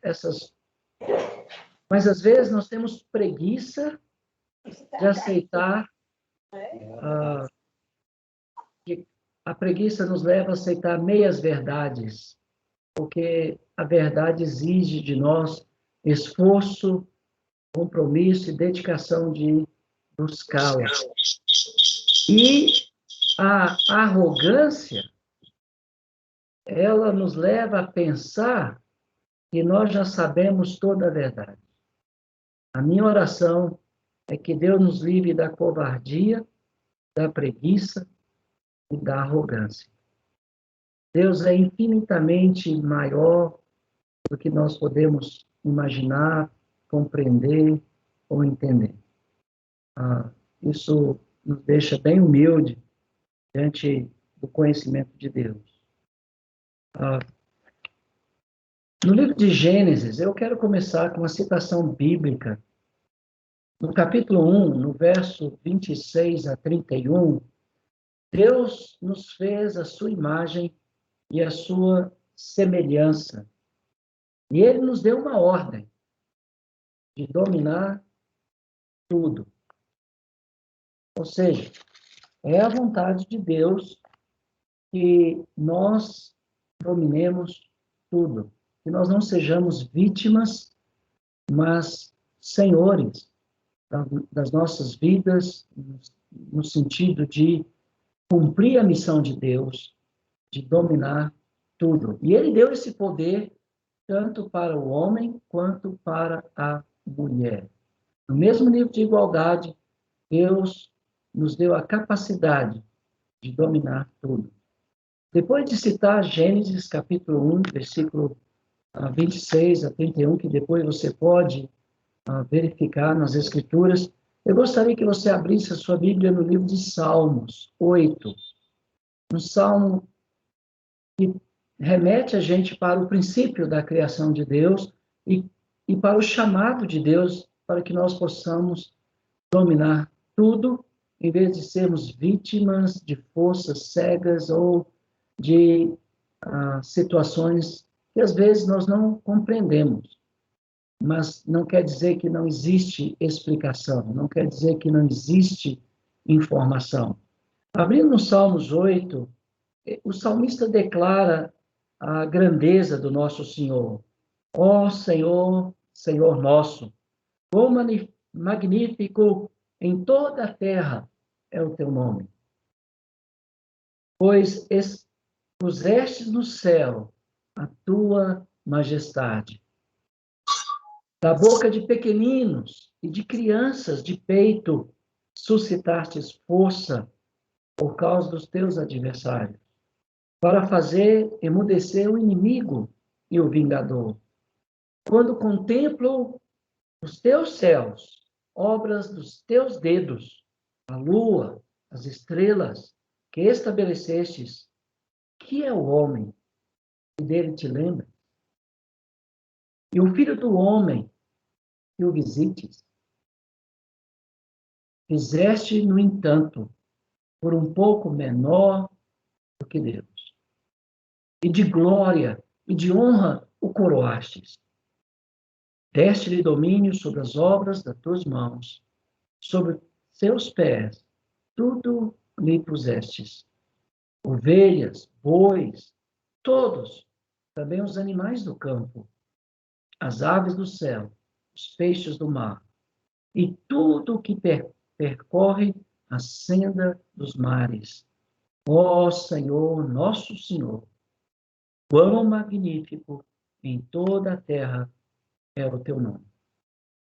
essas... Mas, às vezes, nós temos preguiça de aceitar... que a preguiça nos leva a aceitar meias verdades, porque a verdade exige de nós esforço, compromisso e dedicação de buscá-la. E a arrogância, ela nos leva a pensar que nós já sabemos toda a verdade. A minha oração é que Deus nos livre da covardia, da preguiça e da arrogância. Deus é infinitamente maior do que nós podemos imaginar, compreender ou entender. Isso nos deixa bem humilde diante do conhecimento de Deus. No livro de Gênesis, eu quero começar com uma citação bíblica. No capítulo 1, no verso 26 a 31, Deus nos fez a sua imagem e a sua semelhança. E Ele nos deu uma ordem de dominar tudo. Ou seja, é a vontade de Deus que nós dominemos tudo. Que nós não sejamos vítimas, mas senhores das nossas vidas, no sentido de cumprir a missão de Deus, de dominar tudo. E Ele deu esse poder tanto para o homem quanto para a mulher. No mesmo nível de igualdade, Deus nos deu a capacidade de dominar tudo. Depois de citar Gênesis capítulo 1, versículo 26 a 31, que depois você pode verificar nas Escrituras, eu gostaria que você abrisse a sua Bíblia no livro de Salmos 8. Um salmo que remete a gente para o princípio da criação de Deus e para o chamado de Deus para que nós possamos dominar tudo, em vez de sermos vítimas de forças cegas ou de situações que às vezes nós não compreendemos. Mas não quer dizer que não existe explicação, não quer dizer que não existe informação. Abrindo no Salmos 8, o salmista declara a grandeza do nosso Senhor. Ó Senhor, Senhor nosso, quão magnífico em toda a terra é o teu nome. Pois pusestes no céu a tua majestade. Da boca de pequeninos e de crianças de peito suscitastes força por causa dos teus adversários, para fazer emudecer o inimigo e o vingador. Quando contemplo os teus céus, obras dos teus dedos, a lua, as estrelas que estabelecestes, que é o homem que dele te lembra? E o filho do homem que o visites? Fizeste, no entanto, por um pouco menor do que Deus. E de glória e de honra o coroastes. Deste-lhe domínio sobre as obras das tuas mãos, sobre seus pés, tudo lhe pusestes. Ovelhas, bois, todos, também os animais do campo, as aves do céu, os peixes do mar, e tudo o que percorre a senda dos mares. Ó Senhor, nosso Senhor, quão magnífico em toda a terra é o teu nome.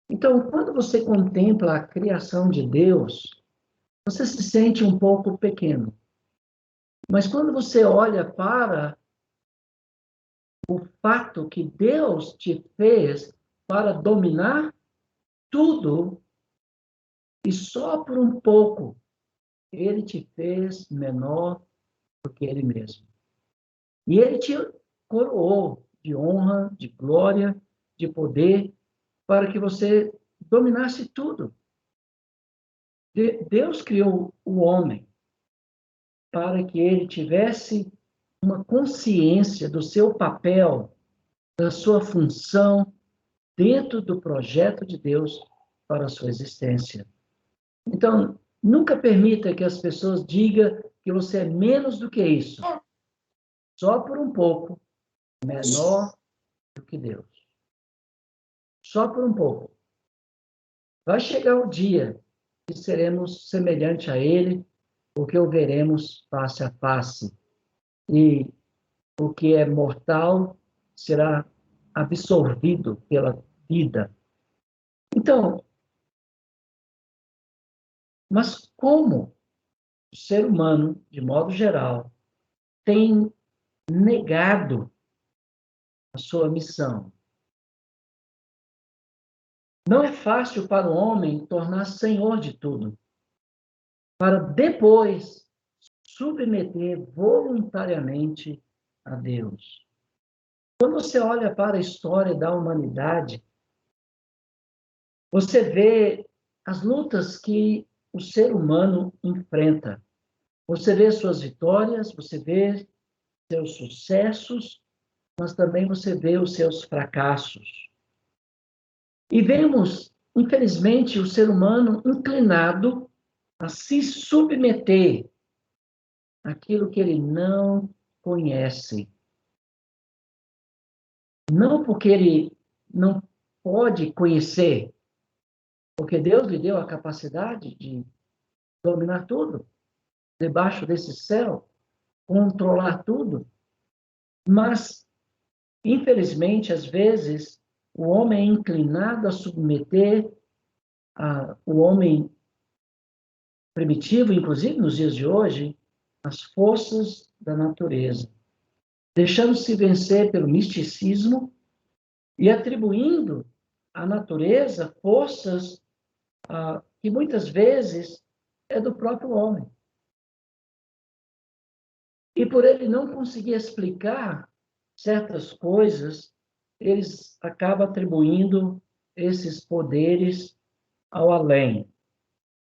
Então, quando você contempla a criação de Deus, você se sente um pouco pequeno. Mas quando você olha para o fato que Deus te fez para dominar tudo, e só por um pouco, Ele te fez menor do que Ele mesmo. E Ele te coroou de honra, de glória, de poder, para que você dominasse tudo. Deus criou o homem para que ele tivesse uma consciência do seu papel da sua função dentro do projeto de Deus para a sua existência. Então, nunca permita que as pessoas digam que você é menos do que isso, só por um pouco, menor do que Deus. Só por um pouco. Vai chegar o dia que seremos semelhantes a Ele, porque o veremos face a face. E o que é mortal será absorvido pela vida. Então, mas como o ser humano, de modo geral, tem negado a sua missão? Não é fácil para o homem tornar senhor de tudo, para depois submeter voluntariamente a Deus. Quando você olha para a história da humanidade, você vê as lutas que o ser humano enfrenta. Você vê suas vitórias, você vê seus sucessos, mas também você vê os seus fracassos. E vemos, infelizmente, o ser humano inclinado a se submeter àquilo que ele não conhece. Não porque ele não pode conhecer, porque Deus lhe deu a capacidade de dominar tudo, debaixo desse céu, controlar tudo, mas, infelizmente, às vezes, o homem é inclinado a submeter o homem primitivo, inclusive nos dias de hoje, às forças da natureza, deixando-se vencer pelo misticismo e atribuindo à natureza forças que muitas vezes é do próprio homem. E por ele não conseguir explicar certas coisas, eles acabam atribuindo esses poderes ao além,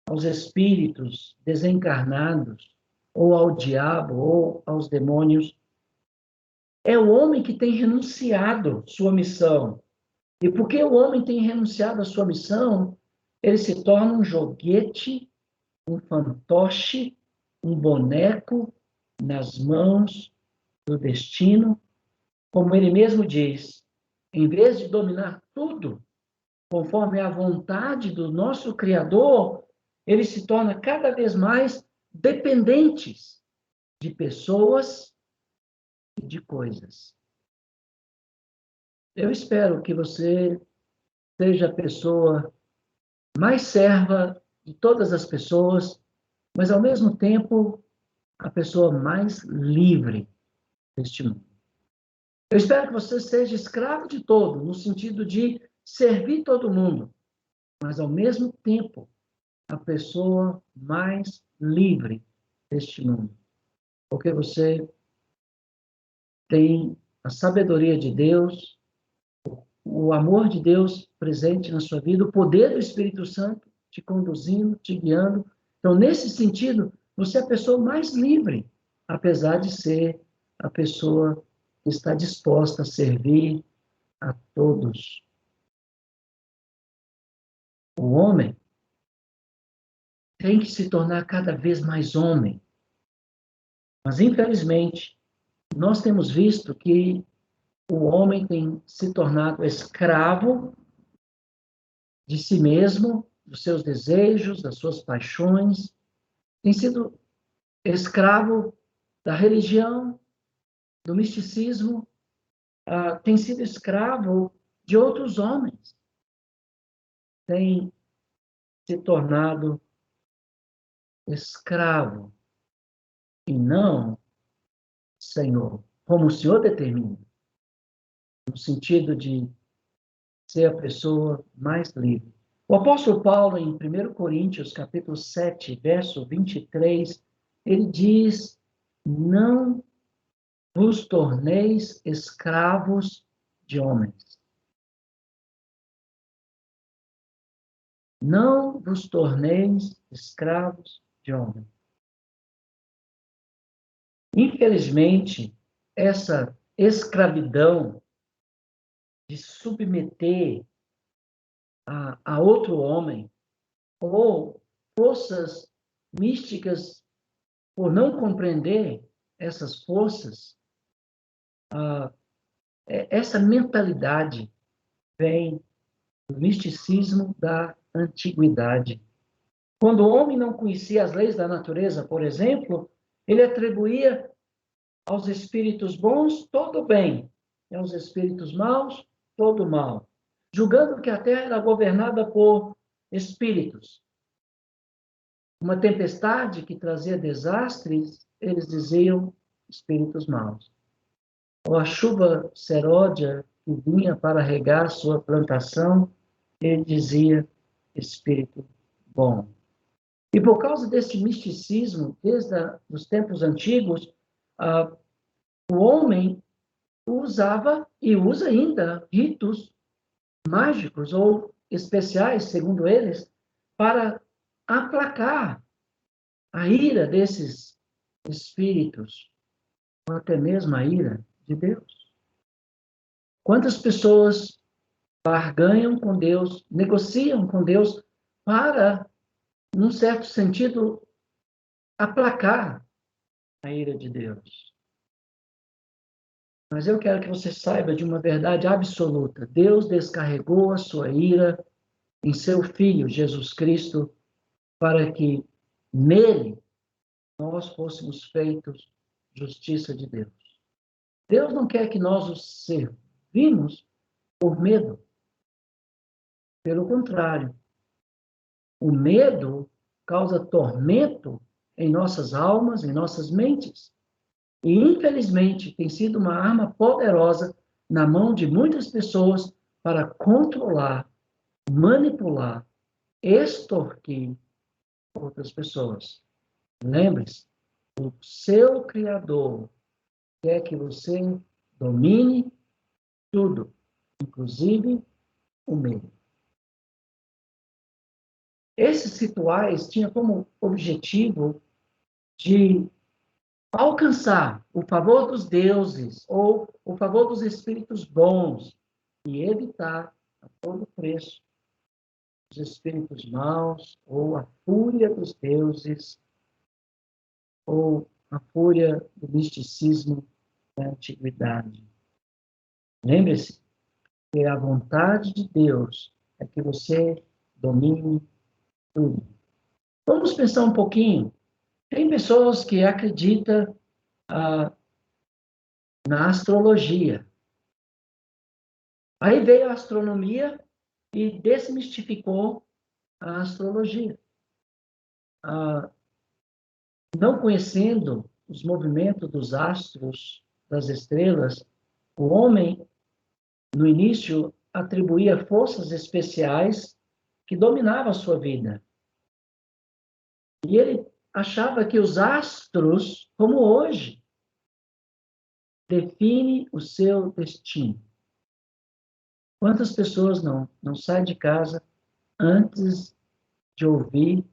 aos espíritos desencarnados, ou ao diabo, ou aos demônios. É o homem que tem renunciado sua missão. E porque o homem tem renunciado à sua missão, ele se torna um joguete, um fantoche, um boneco nas mãos do destino, como ele mesmo diz, em vez de dominar tudo, conforme a vontade do nosso Criador, ele se torna cada vez mais dependentes de pessoas e de coisas. Eu espero que você seja a pessoa mais serva de todas as pessoas, mas ao mesmo tempo a pessoa mais livre deste mundo. Eu espero que você seja escravo de todo, no sentido de servir todo mundo, mas ao mesmo tempo a pessoa mais livre deste mundo. Porque você tem a sabedoria de Deus, o amor de Deus presente na sua vida, o poder do Espírito Santo te conduzindo, te guiando. Então, nesse sentido, você é a pessoa mais livre, apesar de ser a pessoa que está disposta a servir a todos. O homem tem que se tornar cada vez mais homem. Mas, infelizmente, nós temos visto que o homem tem se tornado escravo de si mesmo, dos seus desejos, das suas paixões, tem sido escravo da religião, do misticismo, tem sido escravo de outros homens, tem se tornado escravo e não Senhor, como o Senhor determina, no sentido de ser a pessoa mais livre. O apóstolo Paulo, em 1 Coríntios, capítulo 7, verso 23, ele diz: não vos torneis escravos de homens. Não vos torneis escravos de homens. Infelizmente, essa escravidão de submeter a outro homem, ou forças místicas, por não compreender essas forças, essa mentalidade vem do misticismo da antiguidade. Quando o homem não conhecia as leis da natureza, por exemplo, ele atribuía aos espíritos bons todo o bem, e aos espíritos maus todo o mal, julgando que a terra era governada por espíritos. Uma tempestade que trazia desastres, eles diziam espíritos maus. Ou a chuva seródia que vinha para regar sua plantação, ele dizia espírito bom. E por causa desse misticismo, desde os tempos antigos, o homem usava e usa ainda ritos mágicos ou especiais, segundo eles, para aplacar a ira desses espíritos, ou até mesmo a ira de Deus. Quantas pessoas barganham com Deus, negociam com Deus para, num certo sentido, aplacar a ira de Deus? Mas eu quero que você saiba de uma verdade absoluta. Deus descarregou a sua ira em seu Filho, Jesus Cristo, para que nele nós fôssemos feitos justiça de Deus. Deus não quer que nós o servimos por medo. Pelo contrário, o medo causa tormento em nossas almas, em nossas mentes. E, infelizmente, tem sido uma arma poderosa na mão de muitas pessoas para controlar, manipular, extorquir outras pessoas. Lembre-se, o seu Criador quer que você domine tudo, inclusive o medo. Esses rituais tinham como objetivo de alcançar o favor dos deuses ou o favor dos espíritos bons e evitar a todo preço os espíritos maus ou a fúria dos deuses ou a fúria do misticismo da antiguidade. Lembre-se que a vontade de Deus é que você domine tudo. Vamos pensar um pouquinho. Tem pessoas que acreditam na astrologia. Aí veio a astronomia e desmistificou a astrologia. Não conhecendo os movimentos dos astros, das estrelas, o homem, no início, atribuía forças especiais que dominavam a sua vida. E ele achava que os astros, como hoje, definem o seu destino. Quantas pessoas não saem de casa antes de ouvir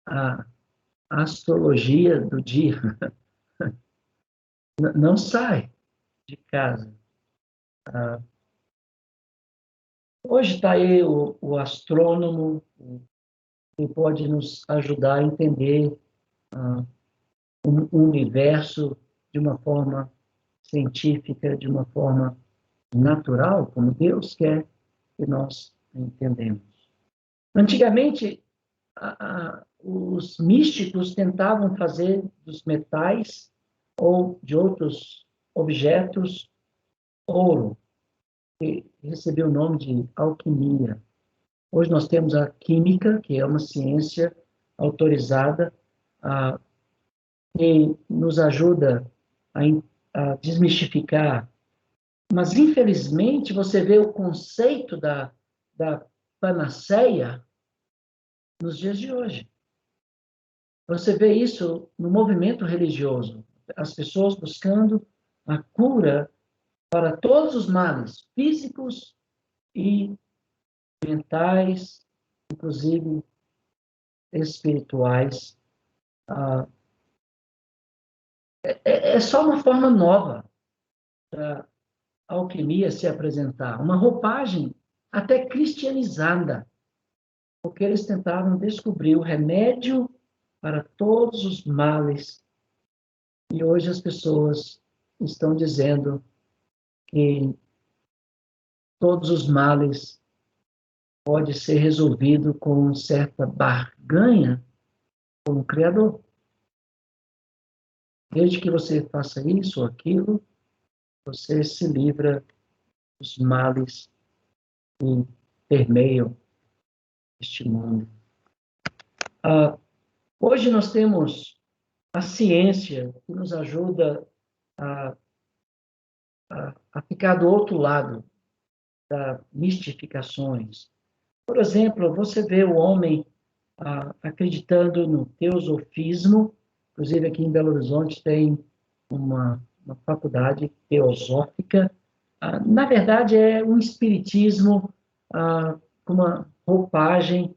a astrologia do dia? Não sai de casa. Hoje está aí o astrônomo que pode nos ajudar a entender o universo de uma forma científica, de uma forma natural, como Deus quer que nós entendemos. Antigamente, os místicos tentavam fazer dos metais ou de outros objetos ouro, que recebeu o nome de alquimia. Hoje nós temos a química, que é uma ciência autorizada, que nos ajuda a desmistificar. Mas, infelizmente, você vê o conceito da panaceia nos dias de hoje. Você vê isso no movimento religioso. As pessoas buscando a cura para todos os males físicos e mentais, inclusive espirituais. É só uma forma nova alquimia se apresentar, uma roupagem até cristianizada, porque eles tentavam descobrir o remédio para todos os males. E hoje as pessoas estão dizendo que todos os males podem ser resolvidos com certa barganha com o Criador. Desde que você faça isso ou aquilo, você se livra dos males que permeiam este mundo. Hoje nós temos a ciência que nos ajuda a, a ficar do outro lado das mistificações. Por exemplo, você vê o homem acreditando no teosofismo, inclusive aqui em Belo Horizonte tem uma faculdade teosófica. Na verdade, é um espiritismo com uma roupagem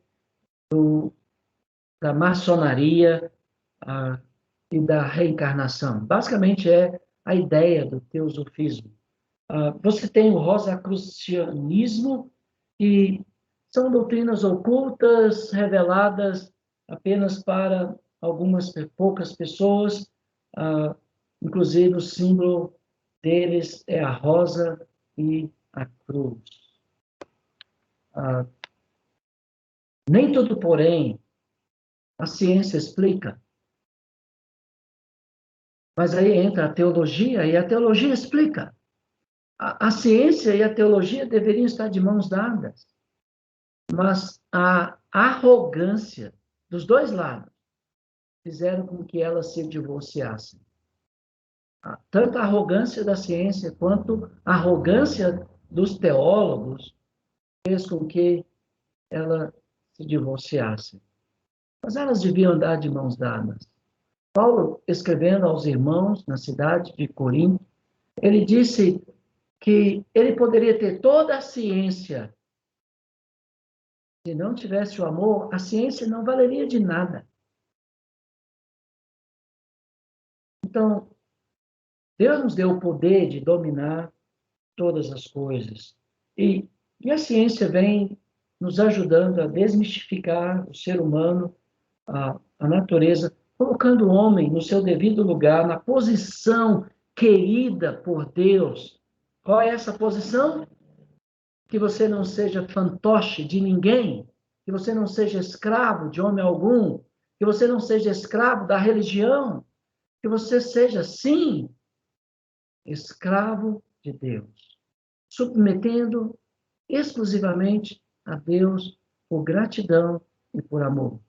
da maçonaria e da reencarnação. Basicamente, é a ideia do teosofismo. Você tem o rosacrucianismo, que são doutrinas ocultas, reveladas apenas para algumas poucas pessoas. Inclusive, o símbolo deles é a rosa e a cruz. Nem tudo, porém, a ciência explica. Mas aí entra a teologia, e a teologia explica. A ciência e a teologia deveriam estar de mãos dadas. Mas a arrogância dos dois lados fizeram com que elas se divorciassem. Tanto a arrogância da ciência quanto a arrogância dos teólogos fez com que elas se divorciassem. Mas elas deviam andar de mãos dadas. Paulo, escrevendo aos irmãos na cidade de Corinto, ele disse que ele poderia ter toda a ciência. Se não tivesse o amor, a ciência não valeria de nada. Então, Deus nos deu o poder de dominar todas as coisas. E a ciência vem nos ajudando a desmistificar o ser humano, a natureza, colocando o homem no seu devido lugar, na posição querida por Deus. Qual é essa posição? Que você não seja fantoche de ninguém, que você não seja escravo de homem algum, que você não seja escravo da religião, que você seja, sim, escravo de Deus, submetendo exclusivamente a Deus por gratidão e por amor.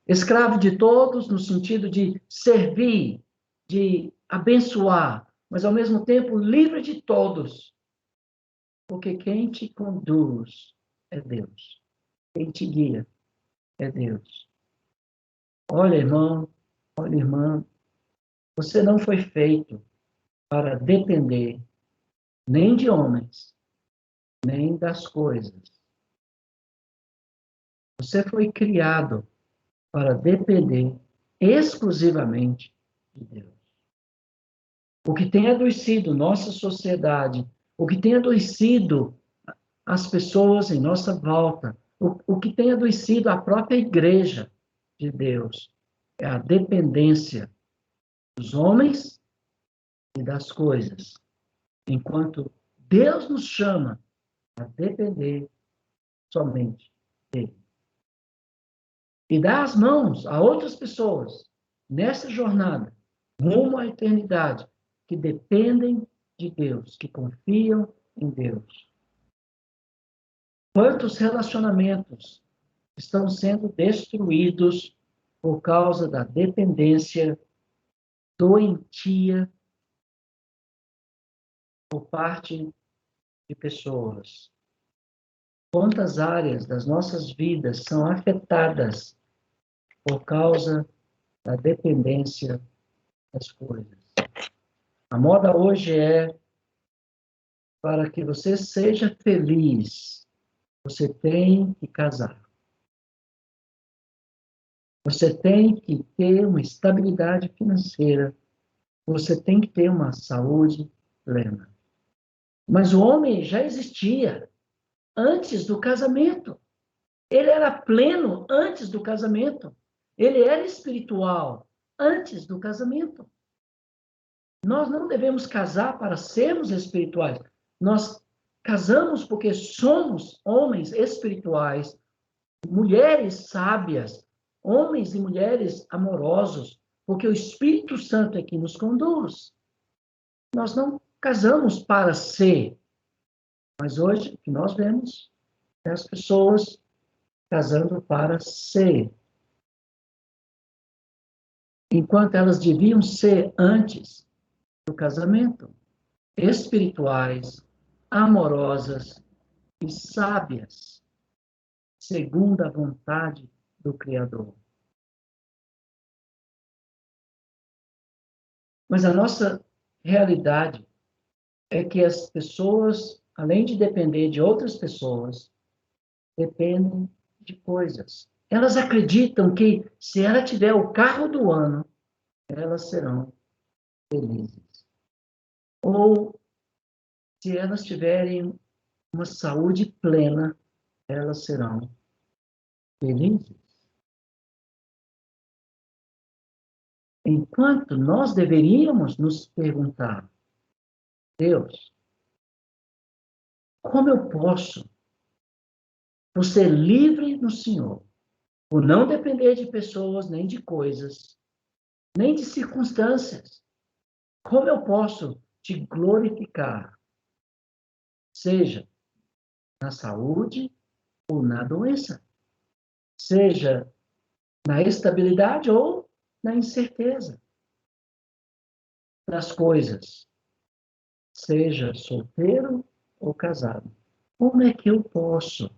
Escravo de todos no sentido de servir, de abençoar, mas ao mesmo tempo livre de todos, porque quem te conduz é Deus, quem te guia é Deus. Olha, irmão, olha, irmã, você não foi feito para depender nem de homens, nem das coisas. Você foi criado para depender exclusivamente de Deus. O que tem adoecido nossa sociedade, o que tem adoecido as pessoas em nossa volta, o que tem adoecido a própria igreja de Deus, é a dependência dos homens e das coisas, enquanto Deus nos chama a depender somente dele. E dar as mãos a outras pessoas nessa jornada, rumo à eternidade, que dependem de Deus, que confiam em Deus. Quantos relacionamentos estão sendo destruídos por causa da dependência doentia por parte de pessoas? Quantas áreas das nossas vidas são afetadas por causa da dependência das coisas? A moda hoje é: para que você seja feliz, você tem que casar. Você tem que ter uma estabilidade financeira. Você tem que ter uma saúde plena. Mas o homem já existia antes do casamento. Ele era pleno antes do casamento. Ele era espiritual antes do casamento. Nós não devemos casar para sermos espirituais. Nós casamos porque somos homens espirituais, mulheres sábias, homens e mulheres amorosos, porque o Espírito Santo é que nos conduz. Nós não casamos para ser, mas hoje o que nós vemos é as pessoas casando para ser, enquanto elas deviam ser antes do casamento, espirituais, amorosas e sábias, segundo a vontade do Criador. Mas a nossa realidade é que as pessoas, além de depender de outras pessoas, dependem de coisas. Elas acreditam que se ela tiver o carro do ano, elas serão felizes. Ou se elas tiverem uma saúde plena, elas serão felizes. Enquanto nós deveríamos nos perguntar, Deus, como eu posso, por ser livre no Senhor, por não depender de pessoas, nem de coisas, nem de circunstâncias, como eu posso te glorificar, seja na saúde ou na doença, seja na estabilidade ou na incerteza das coisas, seja solteiro ou casado. Como é que eu posso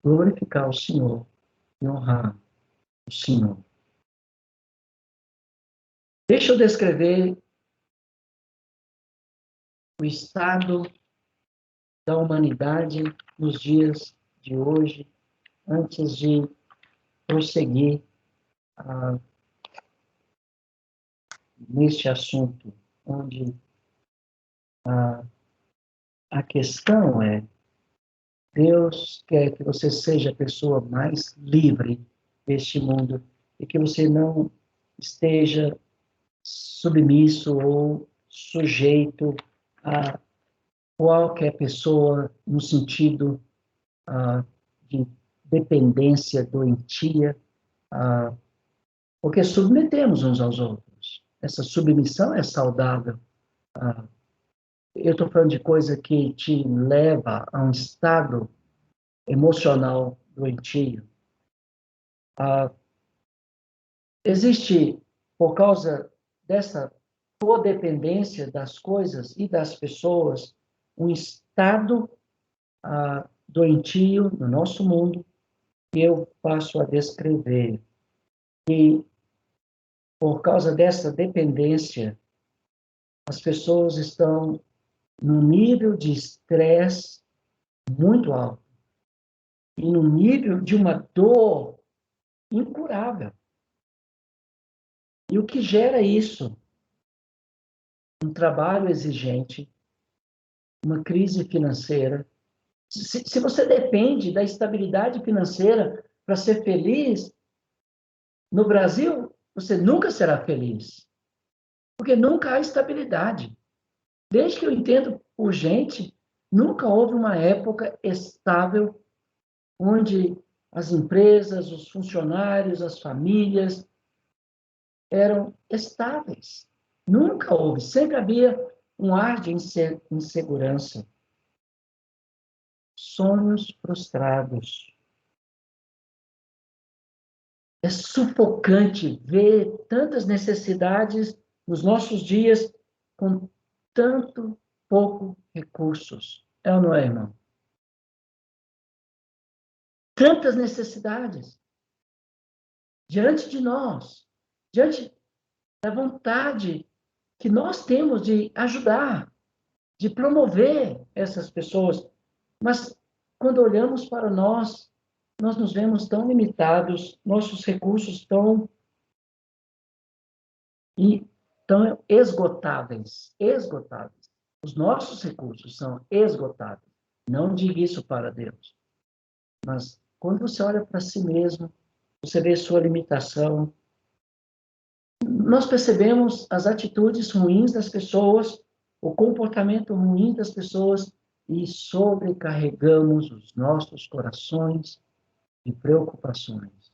glorificar o Senhor e honrar o Senhor? Deixa eu descrever o estado da humanidade nos dias de hoje, antes de prosseguir neste assunto, onde a questão é: Deus quer que você seja a pessoa mais livre deste mundo e que você não esteja submisso ou sujeito a qualquer pessoa no sentido de dependência doentia, porque submetemos uns aos outros. Essa submissão é saudável. Eu estou falando de coisa que te leva a um estado emocional doentio. Existe, por causa dessa codependência das coisas e das pessoas, um estado doentio no nosso mundo que eu passo a descrever. E, por causa dessa dependência, as pessoas estão num nível de estresse muito alto e num nível de uma dor incurável. E o que gera isso? Um trabalho exigente, uma crise financeira. Se você depende da estabilidade financeira para ser feliz, no Brasil, você nunca será feliz, porque nunca há estabilidade. Desde que eu entendo por gente, nunca houve uma época estável onde as empresas, os funcionários, as famílias eram estáveis. Nunca houve, sempre havia um ar de insegurança. Sonhos frustrados. É sufocante ver tantas necessidades nos nossos dias com tanto pouco recursos. É ou não é, irmão? Tantas necessidades diante de nós, diante da vontade que nós temos de ajudar, de promover essas pessoas. Mas quando olhamos para nós, nós nos vemos tão limitados, nossos recursos tão esgotáveis, esgotáveis. Os nossos recursos são esgotados. Não diga isso para Deus. Mas quando você olha para si mesmo, você vê sua limitação. Nós percebemos as atitudes ruins das pessoas, o comportamento ruim das pessoas e sobrecarregamos os nossos corações de preocupações.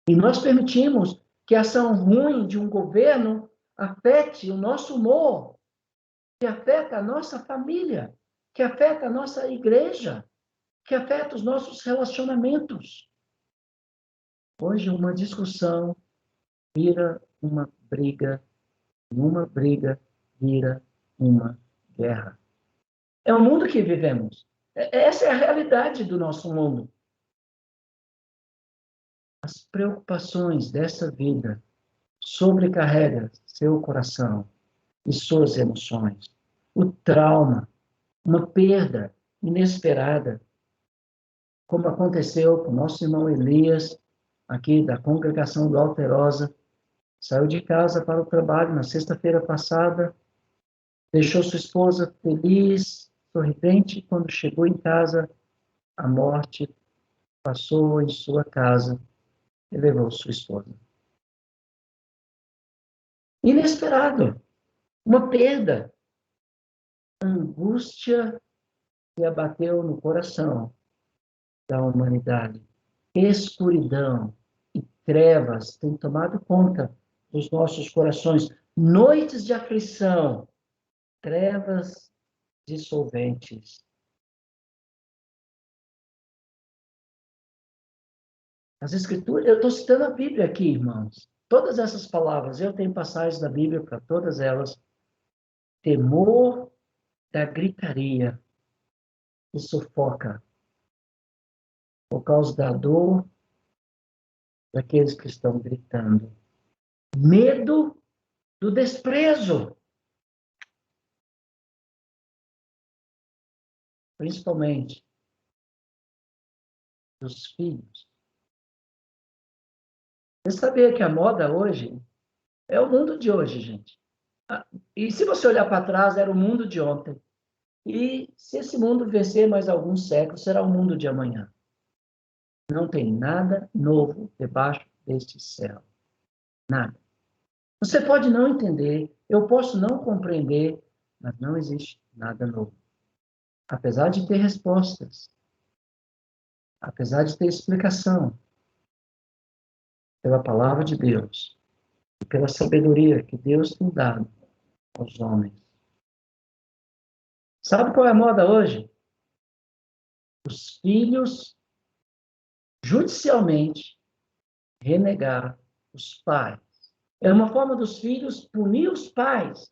E nós permitimos que a ação ruim de um governo afete o nosso humor, que afeta a nossa família, que afeta a nossa igreja, que afeta os nossos relacionamentos. Hoje, uma discussão vira uma briga, e uma briga vira uma guerra. É o mundo que vivemos. Essa é a realidade do nosso mundo. As preocupações dessa vida sobrecarregam seu coração e suas emoções. O trauma, uma perda inesperada, como aconteceu com o nosso irmão Elias, aqui da congregação do Alterosa, saiu de casa para o trabalho na sexta-feira passada, deixou sua esposa feliz, sorridente, quando chegou em casa, a morte passou em sua casa e levou sua esposa. Inesperado, uma perda, angústia que abateu no coração da humanidade. Escuridão e trevas têm tomado conta dos nossos corações. Noites de aflição, trevas dissolventes. As Escrituras, eu estou citando a Bíblia aqui, irmãos. Todas essas palavras, eu tenho passagens da Bíblia para todas elas. Temor da gritaria que sufoca por causa da dor daqueles que estão gritando. Medo do desprezo, principalmente dos filhos. Você sabia que a moda hoje é o mundo de hoje, gente. E se você olhar para trás, era o mundo de ontem. E se esse mundo vencer mais alguns séculos, será o mundo de amanhã. Não tem nada novo debaixo deste céu. Nada. Você pode não entender, eu posso não compreender, mas não existe nada novo. Apesar de ter respostas, apesar de ter explicação, pela palavra de Deus, e pela sabedoria que Deus tem dado aos homens. Sabe qual é a moda hoje? Os filhos, judicialmente, renegar os pais. É uma forma dos filhos punir os pais,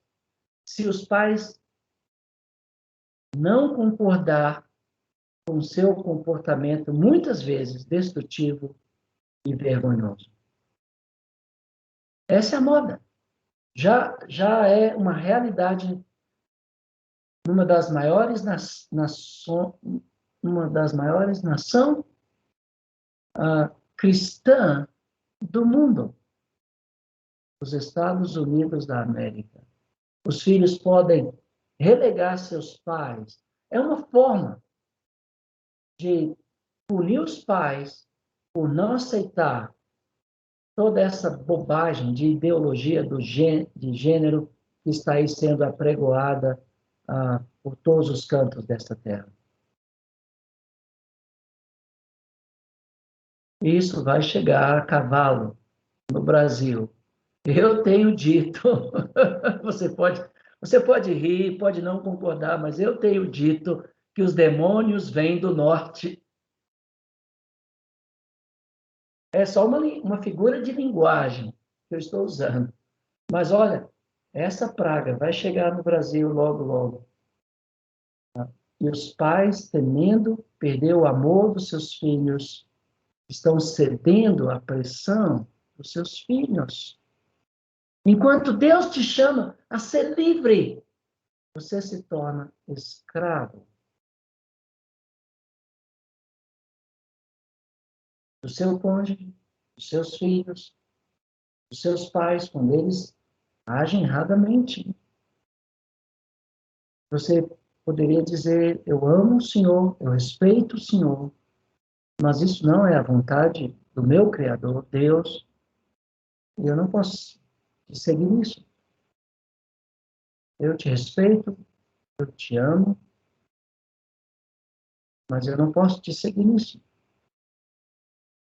se os pais não concordar com seu comportamento, muitas vezes destrutivo e vergonhoso. Essa é a moda. Já é uma realidade numa das maiores nação cristã do mundo, os Estados Unidos da América. Os filhos podem relegar seus pais. É uma forma de punir os pais por não aceitar toda essa bobagem de ideologia de gênero que está aí sendo apregoada por todos os cantos desta terra. Isso vai chegar a cavalo no Brasil. Eu tenho dito, você pode rir, pode não concordar, mas eu tenho dito que os demônios vêm do norte. É só uma figura de linguagem que eu estou usando. Mas olha, essa praga vai chegar no Brasil logo, logo. E os pais, temendo perder o amor dos seus filhos, estão cedendo à pressão dos seus filhos. Enquanto Deus te chama a ser livre, você se torna escravo do seu cônjuge, dos seus filhos, dos seus pais, quando eles agem erradamente. Você poderia dizer, eu amo o Senhor, eu respeito o Senhor, mas isso não é a vontade do meu Criador, Deus, e eu não posso te seguir nisso. Eu te respeito, eu te amo, mas eu não posso te seguir nisso.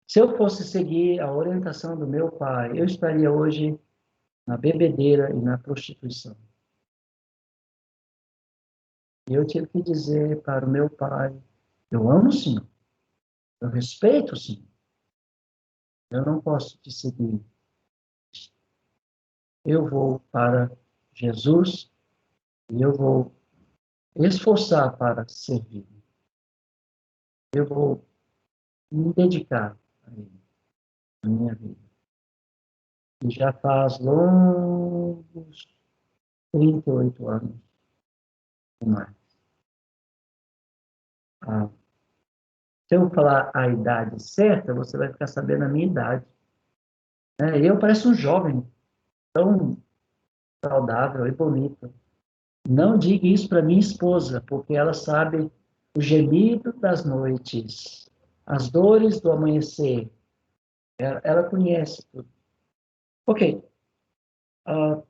Se eu fosse seguir a orientação do meu pai, eu estaria hoje na bebedeira e na prostituição. E eu tive que dizer para o meu pai, eu amo o Senhor, eu respeito o Senhor, eu não posso te seguir. Eu vou para Jesus e eu vou esforçar para servir. Eu vou me dedicar a Ele, a minha vida. E já faz longos 38 anos ou mais. Ah, se eu falar a idade certa, você vai ficar sabendo a minha idade. Eu pareço um jovem, tão saudável e bonito. Não diga isso para minha esposa, porque ela sabe o gemido das noites, as dores do amanhecer. Ela conhece tudo. Ok. Uh,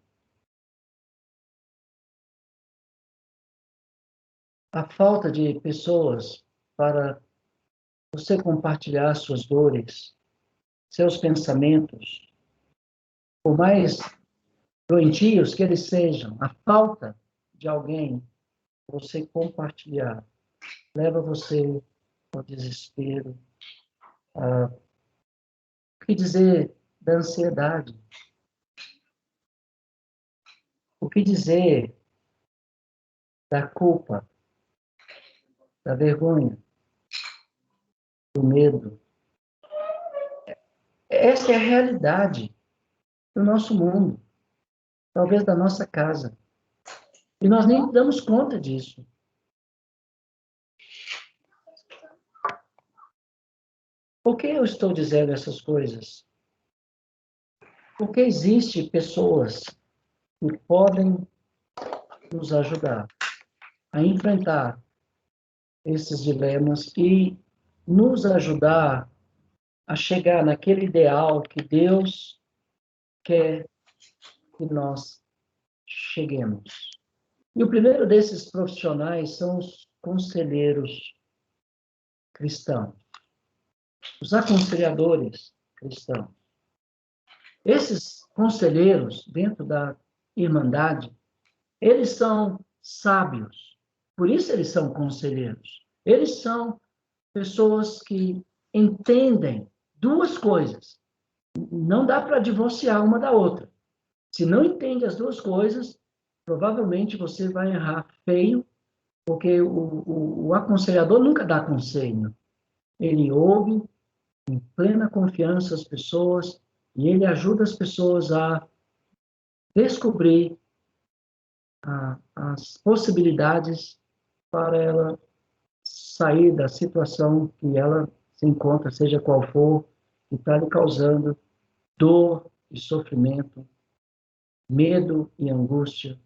a falta de pessoas para você compartilhar suas dores, seus pensamentos, por mais doentios que eles sejam, a falta de alguém você compartilhar leva você ao desespero. O que dizer da ansiedade? O que dizer da culpa, da vergonha, do medo? Essa é a realidade do nosso mundo, talvez da nossa casa. E nós nem damos conta disso. Por que eu estou dizendo essas coisas? Porque existem pessoas que podem nos ajudar a enfrentar esses dilemas e nos ajudar a chegar naquele ideal que Deus quer que nós cheguemos. E o primeiro desses profissionais são os conselheiros cristãos, os aconselhadores cristãos. Esses conselheiros, dentro da Irmandade, eles são sábios, por isso eles são conselheiros. Eles são pessoas que entendem duas coisas. Não dá para divorciar uma da outra. Se não entende as duas coisas, provavelmente você vai errar feio, porque o aconselhador nunca dá conselho. Ele ouve em plena confiança as pessoas e ele ajuda as pessoas a descobrir as possibilidades para ela sair da situação que ela se encontra, seja qual for, que está lhe causando dor e sofrimento, medo e angústia,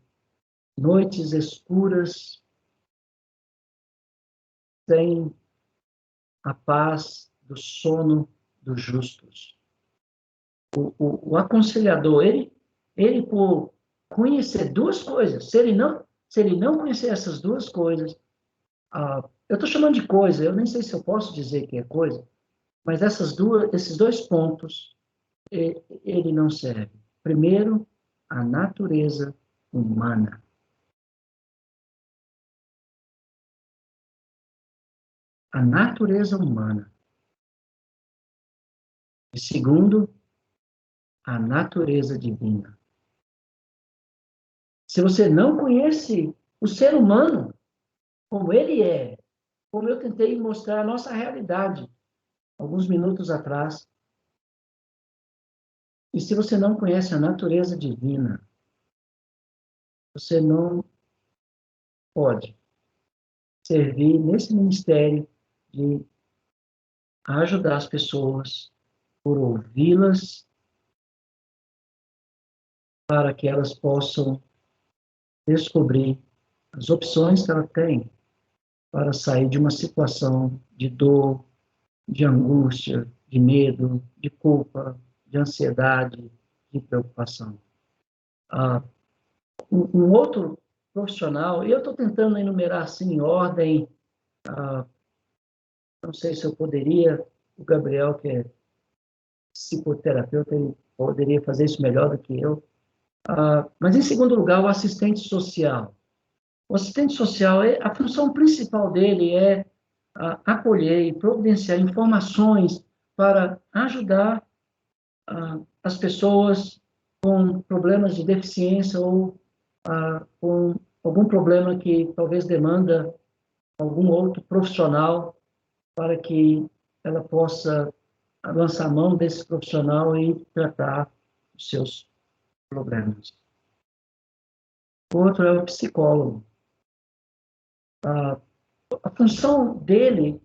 noites escuras, sem a paz do sono dos justos. O aconselhador, ele por conhecer duas coisas, se ele não conhecer essas duas coisas, eu estou chamando de coisa, eu nem sei se eu posso dizer que é coisa, mas esses dois pontos, ele não serve. Primeiro, a natureza humana. A natureza humana. E segundo, a natureza divina. Se você não conhece o ser humano, como ele é, como eu tentei mostrar a nossa realidade alguns minutos atrás, e se você não conhece a natureza divina, você não pode servir nesse ministério de ajudar as pessoas por ouvi-las para que elas possam descobrir as opções que ela tem para sair de uma situação de dor, de angústia, de medo, de culpa, de ansiedade, de preocupação. Um outro profissional, e eu estou tentando enumerar assim em ordem, não sei se eu poderia, o Gabriel, que é psicoterapeuta, ele poderia fazer isso melhor do que eu, mas em segundo lugar, o assistente social. O assistente social, a função principal dele é acolher e providenciar informações para ajudar as pessoas com problemas de deficiência ou com algum problema que talvez demanda algum outro profissional para que ela possa lançar mão desse profissional e tratar os seus problemas. O outro é o psicólogo. A função dele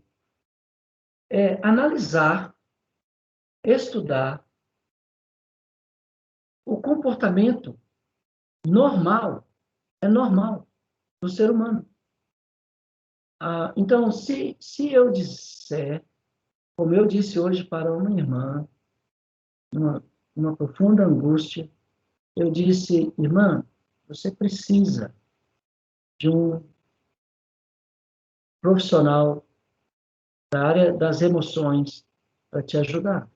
é analisar, estudar o comportamento normal, é normal, do ser humano. Então, se eu disser, como eu disse hoje para uma irmã, numa profunda angústia, eu disse, irmã, você precisa de um profissional da área das emoções para te ajudar.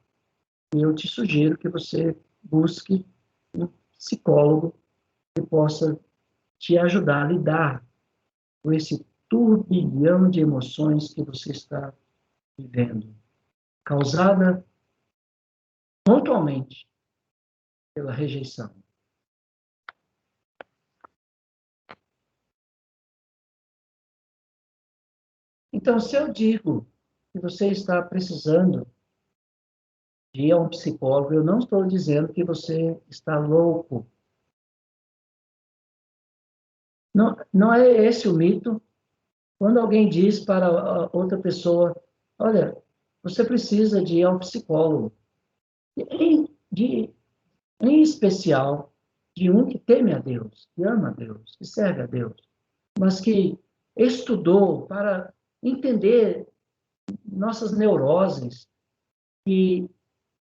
E eu te sugiro que você busque um psicólogo que possa te ajudar a lidar com esse turbilhão de emoções que você está vivendo, causada pontualmente pela rejeição. Então, se eu digo que você está precisando de ir a um psicólogo, eu não estou dizendo que você está louco. Não, não é esse o mito. Quando alguém diz para outra pessoa, olha, você precisa de ir ao psicólogo, em especial de um que teme a Deus, que ama a Deus, que serve a Deus, mas que estudou para entender nossas neuroses, que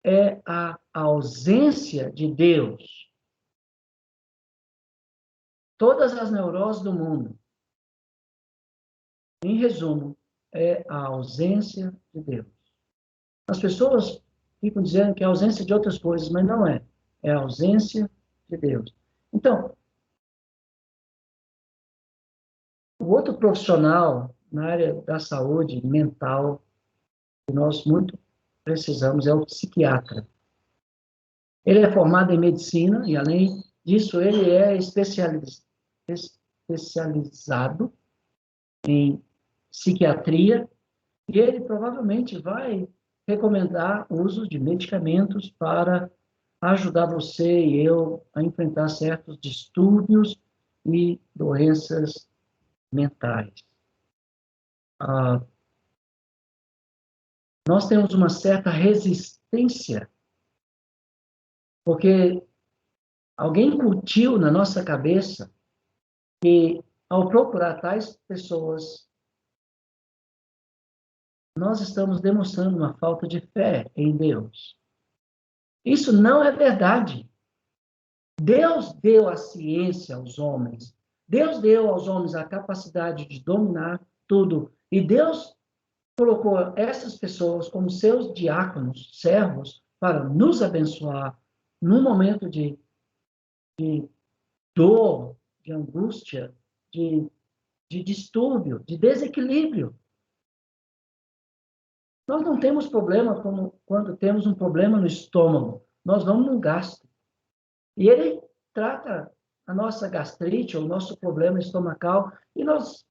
é a ausência de Deus. Todas as neuroses do mundo, em resumo, é a ausência de Deus. As pessoas ficam dizendo que é a ausência de outras coisas, mas não é. É a ausência de Deus. Então, o outro profissional na área da saúde mental que nós muito precisamos é o psiquiatra. Ele é formado em medicina e, além disso, ele é especializado em psiquiatria e ele provavelmente vai recomendar o uso de medicamentos para ajudar você e eu a enfrentar certos distúrbios e doenças mentais. Nós temos uma certa resistência, porque alguém incutiu na nossa cabeça que, ao procurar tais pessoas, nós estamos demonstrando uma falta de fé em Deus. Isso não é verdade. Deus deu a ciência aos homens. Deus deu aos homens a capacidade de dominar tudo. E Deus colocou essas pessoas como seus diáconos, servos, para nos abençoar num momento de dor, de angústia, de distúrbio, de desequilíbrio. Nós não temos problema como quando temos um problema no estômago. Nós vamos no gastro. E ele trata a nossa gastrite, ou o nosso problema estomacal, e nós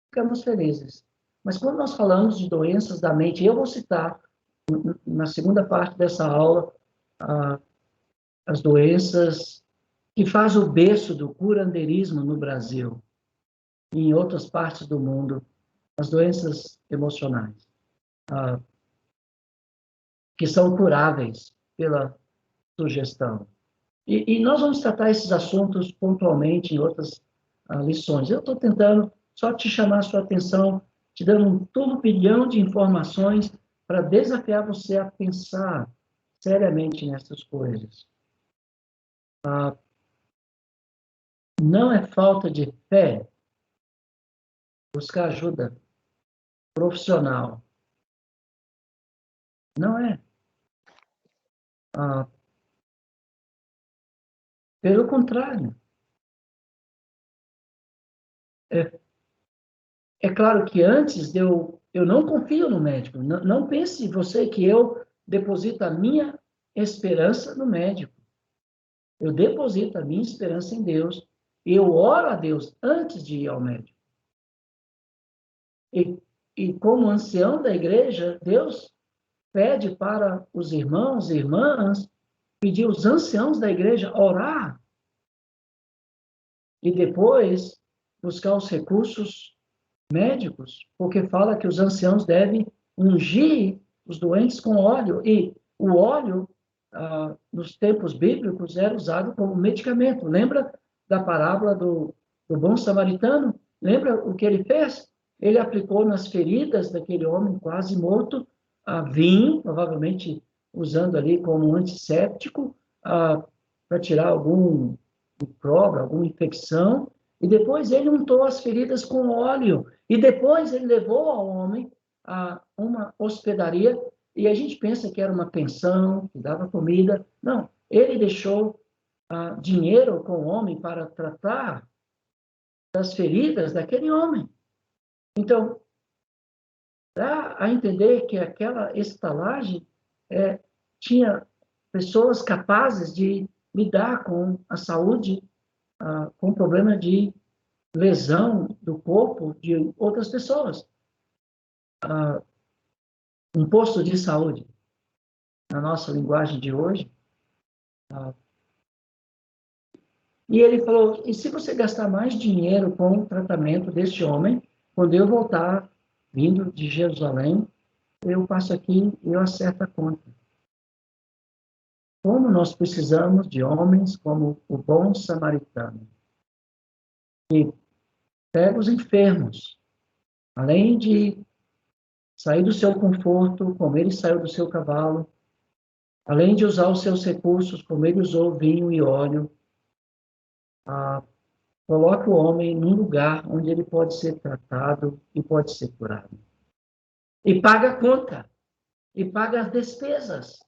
ficamos felizes. Mas quando nós falamos de doenças da mente, eu vou citar, na segunda parte dessa aula, as doenças que faz o berço do curandeirismo no Brasil e em outras partes do mundo, as doenças emocionais, que são curáveis pela sugestão. E nós vamos tratar esses assuntos pontualmente em outras lições. Eu estou tentando só te chamar a sua atenção, te dando um turbilhão de informações para desafiar você a pensar seriamente nessas coisas. Não é falta de fé buscar ajuda profissional. Não é. Pelo contrário. É claro que antes eu não confio no médico. Não pense você que eu deposito a minha esperança no médico. Eu deposito a minha esperança em Deus. Eu oro a Deus antes de ir ao médico. E como ancião da igreja, Deus pede para os irmãos e irmãs, pedir os anciãos da igreja orar e depois buscar os recursos médicos, porque fala que os anciãos devem ungir os doentes com óleo, e o óleo, nos tempos bíblicos, era usado como medicamento. Lembra da parábola do bom samaritano? Lembra o que ele fez? Ele aplicou nas feridas daquele homem quase morto vinho, provavelmente usando ali como antisséptico, para tirar algum micróbio, alguma infecção, e depois ele untou as feridas com óleo, e depois ele levou ao homem a uma hospedaria, e a gente pensa que era uma pensão, que dava comida. Não, ele deixou dinheiro com o homem para tratar das feridas daquele homem. Então, dá a entender que aquela estalagem tinha pessoas capazes de lidar com a saúde, com problema de lesão do corpo de outras pessoas. Um posto de saúde, na nossa linguagem de hoje. E ele falou, e se você gastar mais dinheiro com o tratamento deste homem, quando eu voltar, vindo de Jerusalém, eu passo aqui e eu acerto a conta. Como nós precisamos de homens como o bom samaritano, que pega os enfermos, além de sair do seu conforto, como ele saiu do seu cavalo, além de usar os seus recursos, como ele usou vinho e óleo, coloca o homem num lugar onde ele pode ser tratado e pode ser curado. E paga a conta, e paga as despesas.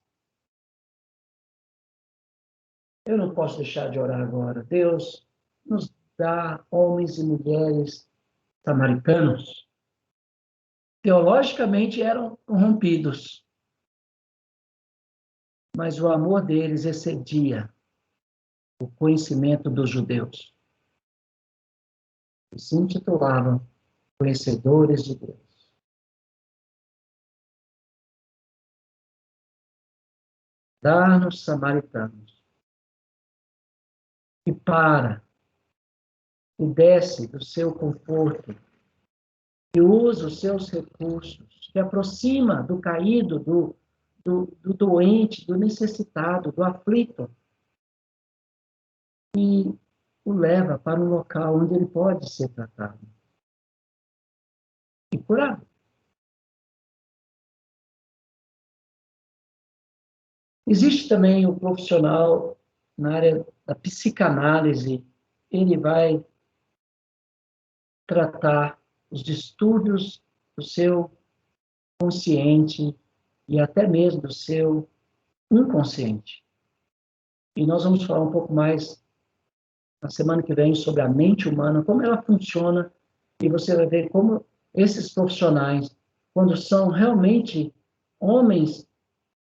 Eu não posso deixar de orar agora. Deus nos dá homens e mulheres samaritanos. Teologicamente eram corrompidos, mas o amor deles excedia o conhecimento dos judeus. E se intitulavam conhecedores de Deus. Dá-nos samaritanos que para, e desce do seu conforto, que usa os seus recursos, que aproxima do caído, do doente, do necessitado, do aflito, e o leva para um local onde ele pode ser tratado e curado. Existe também o profissional na área da psicanálise, ele vai tratar os distúrbios do seu consciente e até mesmo do seu inconsciente. E nós vamos falar um pouco mais na semana que vem sobre a mente humana, como ela funciona, e você vai ver como esses profissionais, quando são realmente homens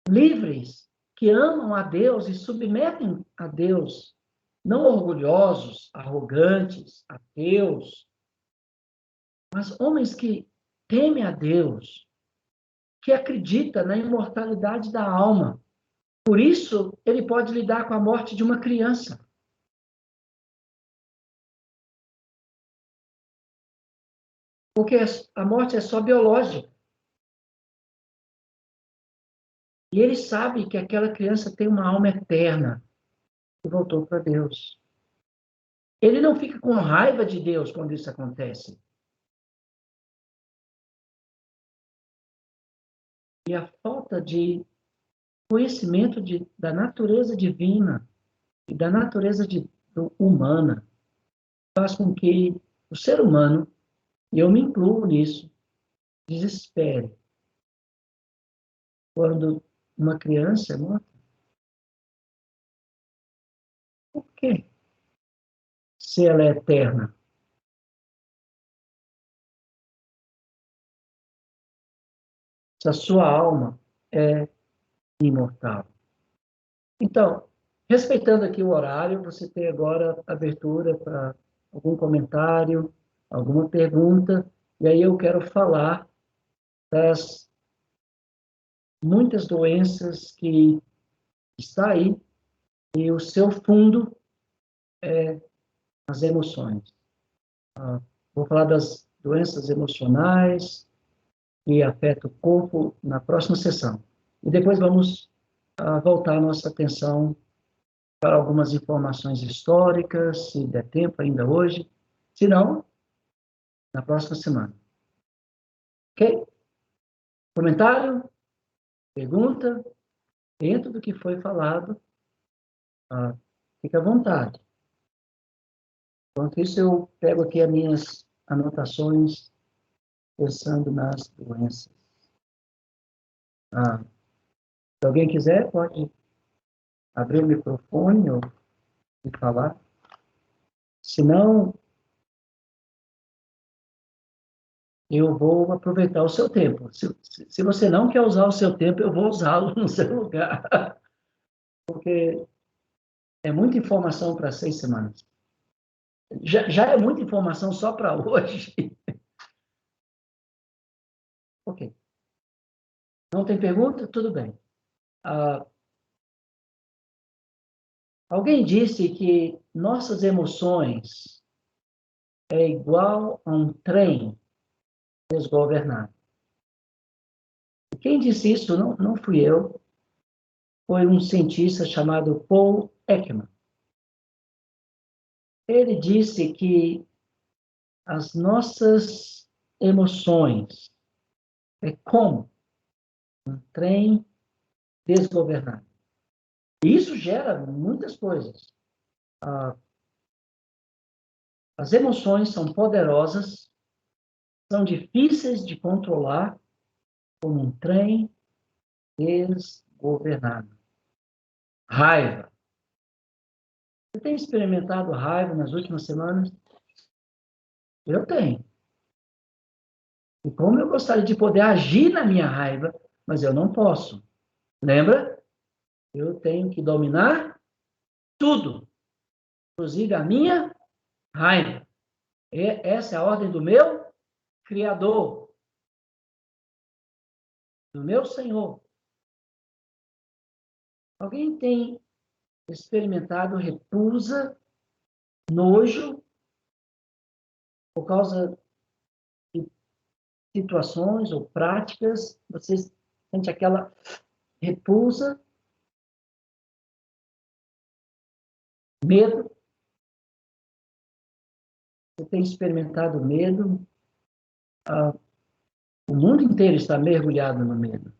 livres, que amam a Deus e submetem a Deus, não orgulhosos, arrogantes, ateus, mas homens que temem a Deus, que acredita na imortalidade da alma. Por isso, ele pode lidar com a morte de uma criança. Porque a morte é só biológica. E ele sabe que aquela criança tem uma alma eterna que voltou para Deus. Ele não fica com raiva de Deus quando isso acontece. E a falta de conhecimento da natureza divina e da natureza humana faz com que o ser humano, e eu me incluo nisso, desespere quando uma criança é morta. Por quê? Se ela é eterna. Se a sua alma é imortal. Então, respeitando aqui o horário, você tem agora abertura para algum comentário, alguma pergunta, e aí eu quero falar das muitas doenças que está aí e o seu fundo é as emoções. Vou falar das doenças emocionais que afetam o corpo na próxima sessão. E depois vamos voltar a nossa atenção para algumas informações históricas, se der tempo ainda hoje. Se não, na próxima semana. Ok? Comentário? Pergunta? Dentro do que foi falado, fique à vontade. Enquanto isso, eu pego aqui as minhas anotações, pensando nas doenças. Se alguém quiser, pode abrir o microfone ou falar. Se não, eu vou aproveitar o seu tempo. Se você não quer usar o seu tempo, eu vou usá-lo no seu lugar. Porque é muita informação para 6 semanas. Já é muita informação só para hoje. Ok. Não tem pergunta? Tudo bem. Alguém disse que nossas emoções é igual a um trem desgovernado. Quem disse isso não fui eu, foi um cientista chamado Paul Ekman. Ele disse que as nossas emoções é como um trem desgovernado. E isso gera muitas coisas. As emoções são poderosas, são difíceis de controlar, como um trem desgovernado. Raiva. Você tem experimentado raiva nas últimas semanas? Eu tenho. E como eu gostaria de poder agir na minha raiva, mas eu não posso. Lembra? Eu tenho que dominar tudo, inclusive a minha raiva. E essa é a ordem do meu Criador, do meu Senhor. Alguém tem experimentado repulsa, nojo, por causa de situações ou práticas? Você sente aquela repulsa, medo? Você tem experimentado medo? O mundo inteiro está mergulhado no medo.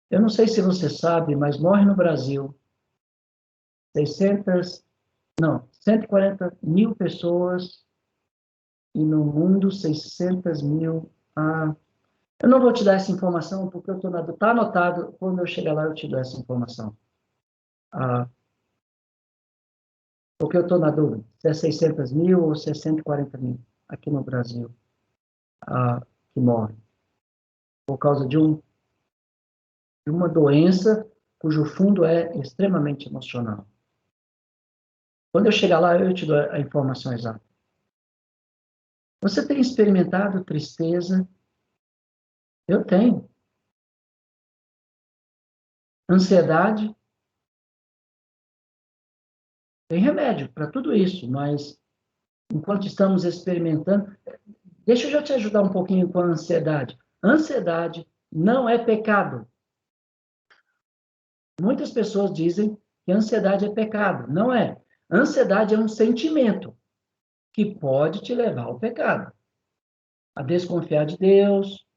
Eu não sei se você sabe, mas morre no Brasil 140 mil pessoas e no mundo 600 mil. Eu não vou te dar essa informação porque eu está anotado, quando eu chegar lá eu te dou essa informação. Porque eu estou na dúvida, se é 600 mil ou se é 140 mil aqui no Brasil que morrem por causa de uma doença cujo fundo é extremamente emocional. Quando eu chegar lá, eu te dou a informação exata. Você tem experimentado tristeza? Eu tenho. Ansiedade? Tem remédio para tudo isso, mas enquanto estamos experimentando, deixa eu já te ajudar um pouquinho com a ansiedade. Ansiedade não é pecado. Muitas pessoas dizem que a ansiedade é pecado. Não é. A ansiedade é um sentimento que pode te levar ao pecado. A desconfiar de Deus,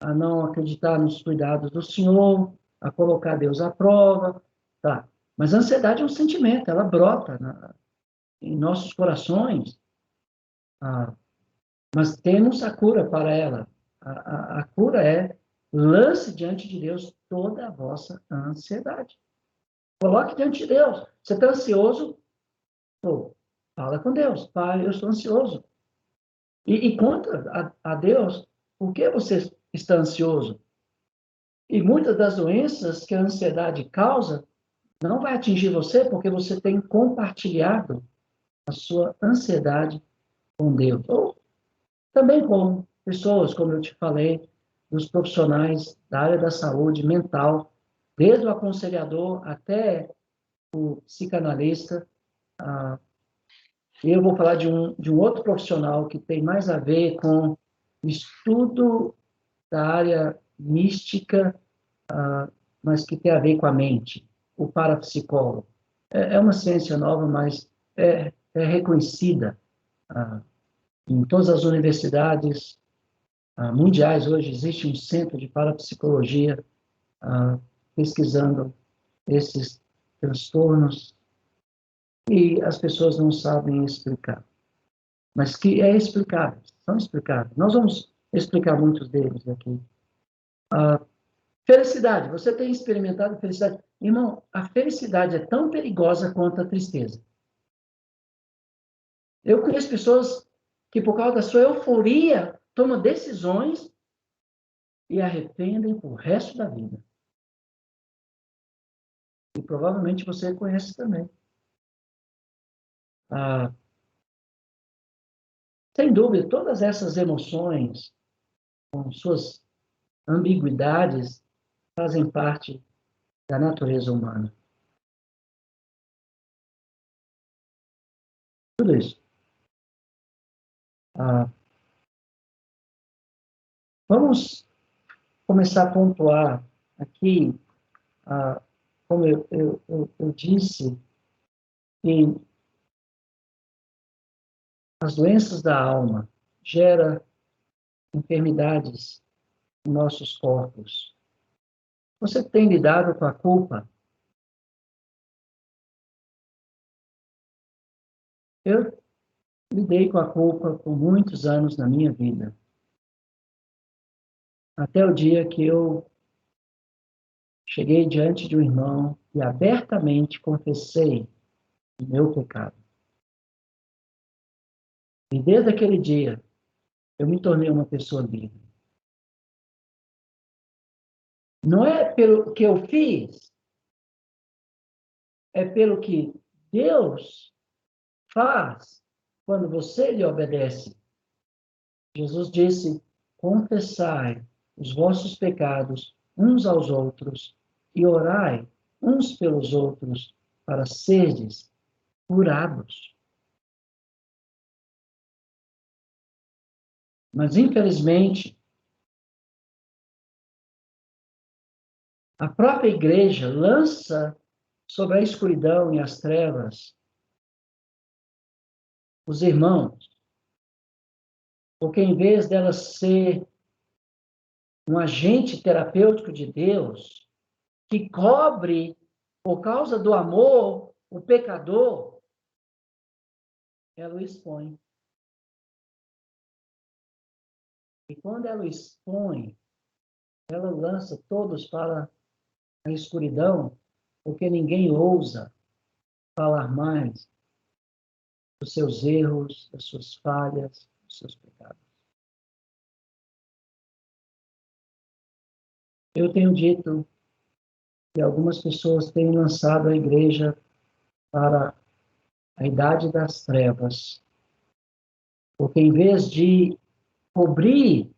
a não acreditar nos cuidados do Senhor, a colocar Deus à prova, tá? Mas a ansiedade é um sentimento, ela brota em nossos corações, ah, mas temos a cura para ela. A cura é lance diante de Deus toda a vossa ansiedade. Coloque diante de Deus. Você está ansioso? Pô, fala com Deus. Pai, eu estou ansioso. E conta a Deus por que você está ansioso. E muitas das doenças que a ansiedade causa não vai atingir você porque você tem compartilhado a sua ansiedade com Deus. Ou também com pessoas, como eu te falei, dos profissionais da área da saúde mental, desde o aconselhador até o psicanalista. E eu vou falar de um outro profissional que tem mais a ver com estudo da área mística, mas que tem a ver com a mente, o parapsicólogo. É uma ciência nova, mas é reconhecida em todas as universidades mundiais. Hoje existe um centro de parapsicologia pesquisando esses transtornos e as pessoas não sabem explicar, mas que é explicável, são explicáveis. Nós vamos explicar muitos deles aqui. Felicidade, você tem experimentado felicidade? Irmão, a felicidade é tão perigosa quanto a tristeza. Eu conheço pessoas que, por causa da sua euforia, tomam decisões e arrependem pro resto da vida. E provavelmente você conhece também. Sem dúvida, todas essas emoções, com suas ambiguidades, fazem parte da natureza humana. Tudo isso. Vamos começar a pontuar aqui, como eu disse, que as doenças da alma geram enfermidades em nossos corpos. Você tem lidado com a culpa? Eu lidei com a culpa por muitos anos na minha vida. Até o dia que eu cheguei diante de um irmão e abertamente confessei o meu pecado. E desde aquele dia, eu me tornei uma pessoa livre. Não é pelo que eu fiz, é pelo que Deus faz quando você lhe obedece. Jesus disse: confessai os vossos pecados uns aos outros e orai uns pelos outros para serdes curados. Mas, infelizmente, a própria igreja lança sobre a escuridão e as trevas os irmãos, porque em vez dela ser um agente terapêutico de Deus, que cobre, por causa do amor, o pecador, ela o expõe. E quando ela o expõe, ela lança todos para a escuridão, porque ninguém ousa falar mais dos seus erros, das suas falhas, dos seus pecados. Eu tenho dito que algumas pessoas têm lançado a igreja para a idade das trevas, porque em vez de cobrir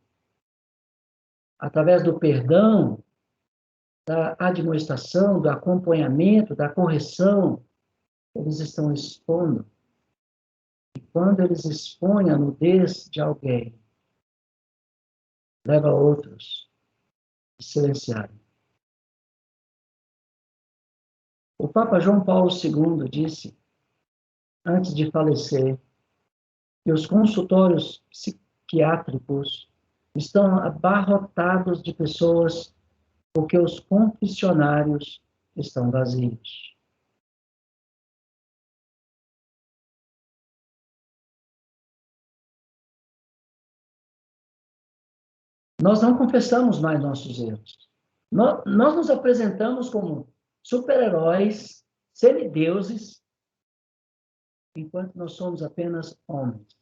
através do perdão, da admoestação, do acompanhamento, da correção, eles estão expondo. E quando eles expõem a nudez de alguém, leva outros a silenciarem. O Papa João Paulo II disse, antes de falecer, que os consultórios psiquiátricos estão abarrotados de pessoas porque os confessionários estão vazios. Nós não confessamos mais nossos erros. Nós nos apresentamos como super-heróis, semideuses, enquanto nós somos apenas homens.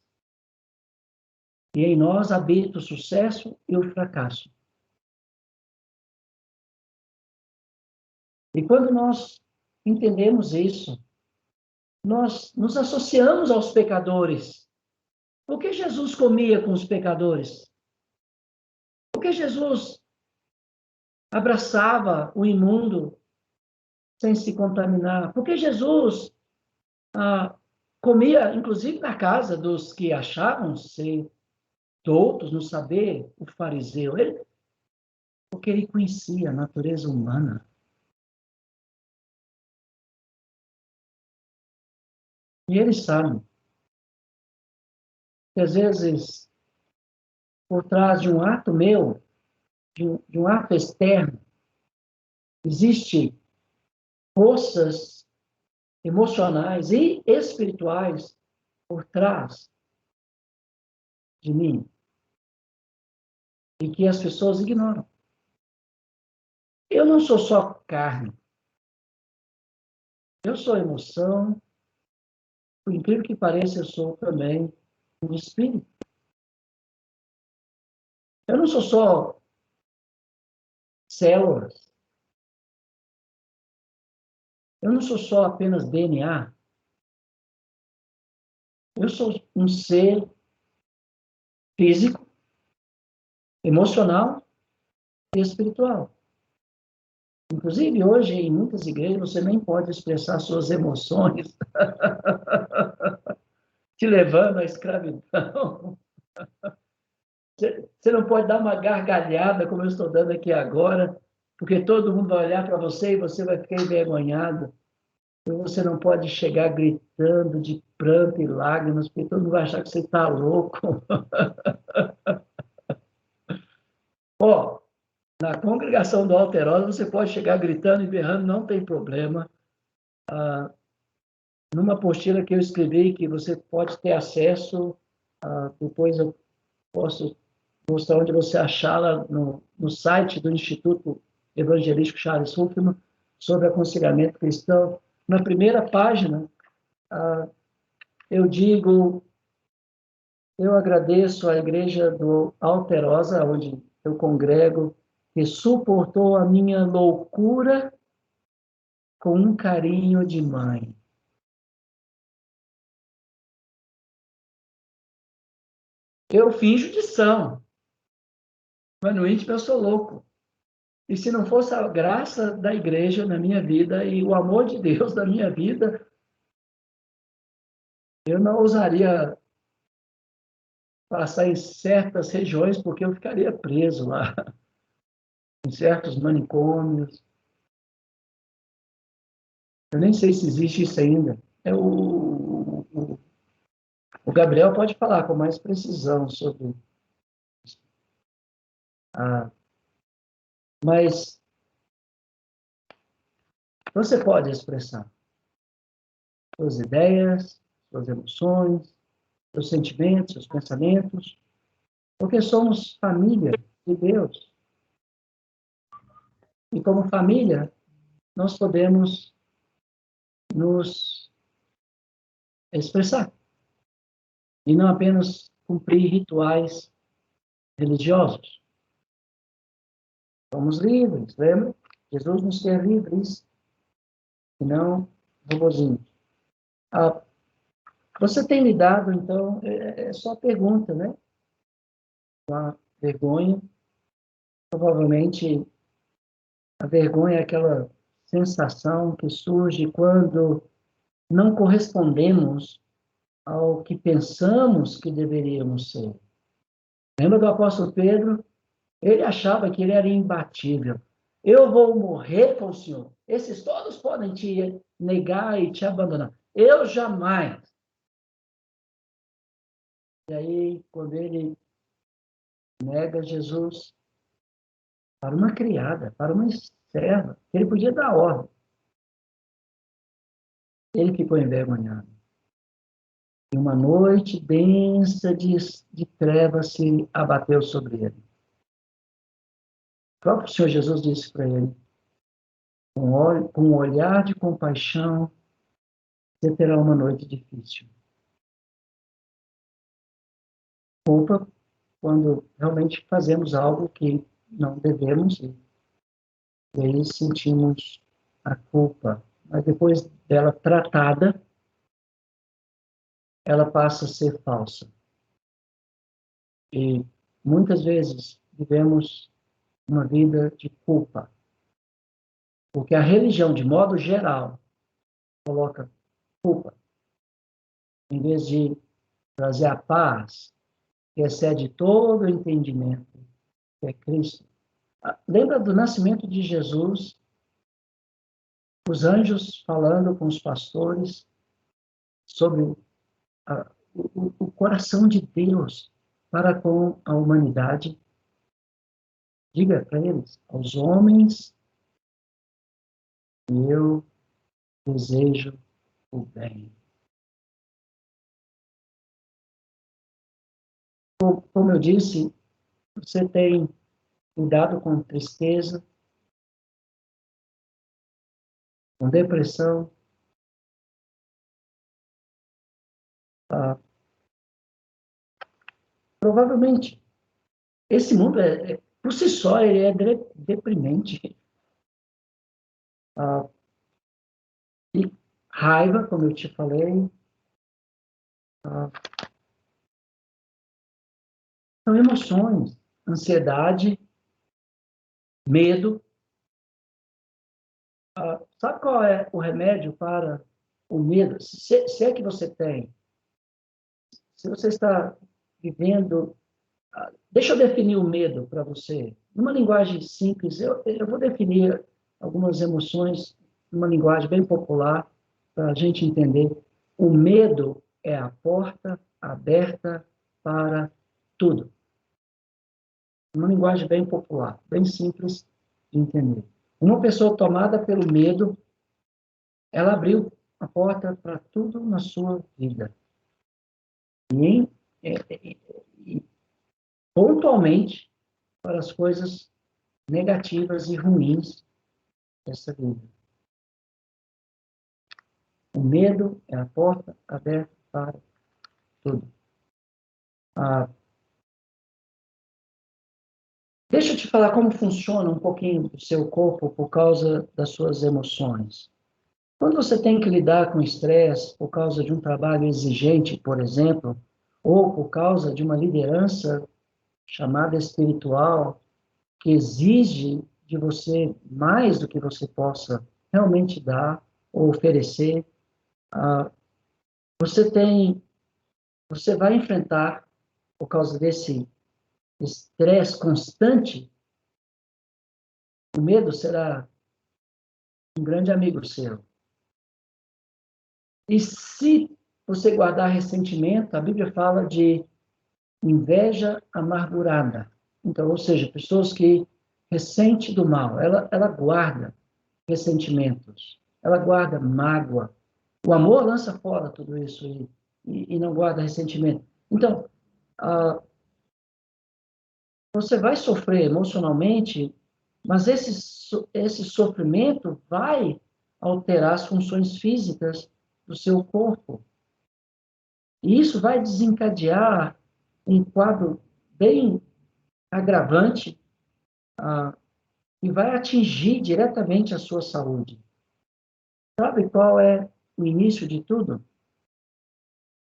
E em nós habita o sucesso e o fracasso. E quando nós entendemos isso, nós nos associamos aos pecadores. Por que Jesus comia com os pecadores? Por que Jesus abraçava o imundo sem se contaminar? Por que Jesus comia, inclusive, na casa dos que achavam ser doutos no saber, o fariseu? Porque ele conhecia a natureza humana. E ele sabe que, às vezes, por trás de um ato meu, de um ato externo, existe forças emocionais e espirituais por trás de mim e que as pessoas ignoram. Eu não sou só carne. Eu sou emoção. Por incrível que pareça, eu sou também um espírito. Eu não sou só células. Eu não sou só apenas DNA. Eu sou um ser físico, emocional e espiritual. Inclusive, hoje, em muitas igrejas, você nem pode expressar suas emoções, te levando à escravidão. Você não pode dar uma gargalhada, como eu estou dando aqui agora, porque todo mundo vai olhar para você e você vai ficar envergonhado. E você não pode chegar gritando de pranto e lágrimas, porque todo mundo vai achar que você está louco. Ó, na congregação do Alterosa, você pode chegar gritando e berrando, não tem problema. Numa apostila que eu escrevi, que você pode ter acesso, depois eu posso mostrar onde você achá-la no site do Instituto Evangelístico Charles Ruffman, sobre aconselhamento cristão. Na primeira página, eu digo, eu agradeço à igreja do Alterosa, onde eu congrego, que suportou a minha loucura com um carinho de mãe. Eu finjo de são, mas no íntimo eu sou louco. E se não fosse a graça da igreja na minha vida e o amor de Deus na minha vida, eu não ousaria passar em certas regiões, porque eu ficaria preso lá, em certos manicômios. Eu nem sei se existe isso ainda. O Gabriel pode falar com mais precisão sobre isso. Mas você pode expressar suas ideias, suas emoções, seus sentimentos, seus pensamentos, porque somos família de Deus. E como família, nós podemos nos expressar e não apenas cumprir rituais religiosos. Somos livres, lembra? Jesus nos quer livres, e não robozinhos. Você tem lidado, então, é só pergunta, né? Com a vergonha. Provavelmente, a vergonha é aquela sensação que surge quando não correspondemos ao que pensamos que deveríamos ser. Lembra do apóstolo Pedro? Ele achava que ele era imbatível. Eu vou morrer com o Senhor. Esses todos podem te negar e te abandonar. Eu jamais. E aí, quando ele nega Jesus para uma criada, para uma serva, ele podia dar ordem. Ele ficou envergonhado. E uma noite densa de trevas se abateu sobre ele. O próprio Senhor Jesus disse para ele, com um olhar de compaixão, você terá uma noite difícil. Culpa quando realmente fazemos algo que não devemos e aí sentimos a culpa. Mas depois dela tratada, ela passa a ser falsa. E muitas vezes vivemos uma vida de culpa. Porque a religião, de modo geral, coloca culpa, em vez de trazer a paz, que excede todo o entendimento, que é Cristo. Lembra do nascimento de Jesus, os anjos falando com os pastores sobre o coração de Deus para com a humanidade. Diga para eles, aos homens, eu desejo o bem. Como eu disse, você tem cuidado com tristeza, com depressão, provavelmente. Esse mundo, por si só, ele é deprimente. Ah, e raiva, como eu te falei, ah, são emoções, ansiedade, medo. Sabe qual é o remédio para o medo? Se é que você tem, se você está vivendo. Deixa eu definir o medo para você. Numa linguagem simples, eu vou definir algumas emoções numa linguagem bem popular, para a gente entender. O medo é a porta aberta para tudo. Uma linguagem bem popular, bem simples de entender. Uma pessoa tomada pelo medo, ela abriu a porta para tudo na sua vida. E pontualmente para as coisas negativas e ruins dessa vida. O medo é a porta aberta para tudo. Deixa eu te falar como funciona um pouquinho o seu corpo por causa das suas emoções. Quando você tem que lidar com estresse por causa de um trabalho exigente, por exemplo, ou por causa de uma liderança chamada espiritual, que exige de você mais do que você possa realmente dar ou oferecer, você vai enfrentar, por causa desse estresse constante, o medo será um grande amigo seu. E se você guardar ressentimento, a Bíblia fala de inveja amargurada. Então, ou seja, pessoas que ressentem do mal, ela guarda ressentimentos, ela guarda mágoa. O amor lança fora tudo isso e não guarda ressentimento. Então, você vai sofrer emocionalmente, mas esse sofrimento vai alterar as funções físicas do seu corpo. E isso vai desencadear um quadro bem agravante, e vai atingir diretamente a sua saúde. Sabe qual é o início de tudo?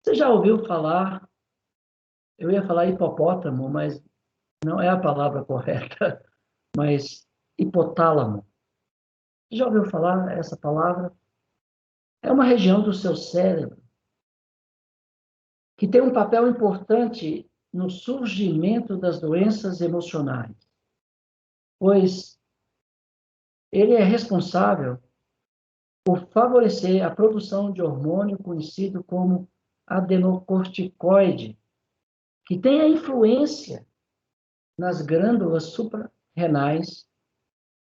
Você já ouviu falar, eu ia falar hipopótamo, mas não é a palavra correta, mas hipotálamo. Você já ouviu falar essa palavra? É uma região do seu cérebro que tem um papel importante no surgimento das doenças emocionais. Pois ele é responsável por favorecer a produção de hormônio conhecido como adenocorticoide, que tem a influência nas glândulas suprarrenais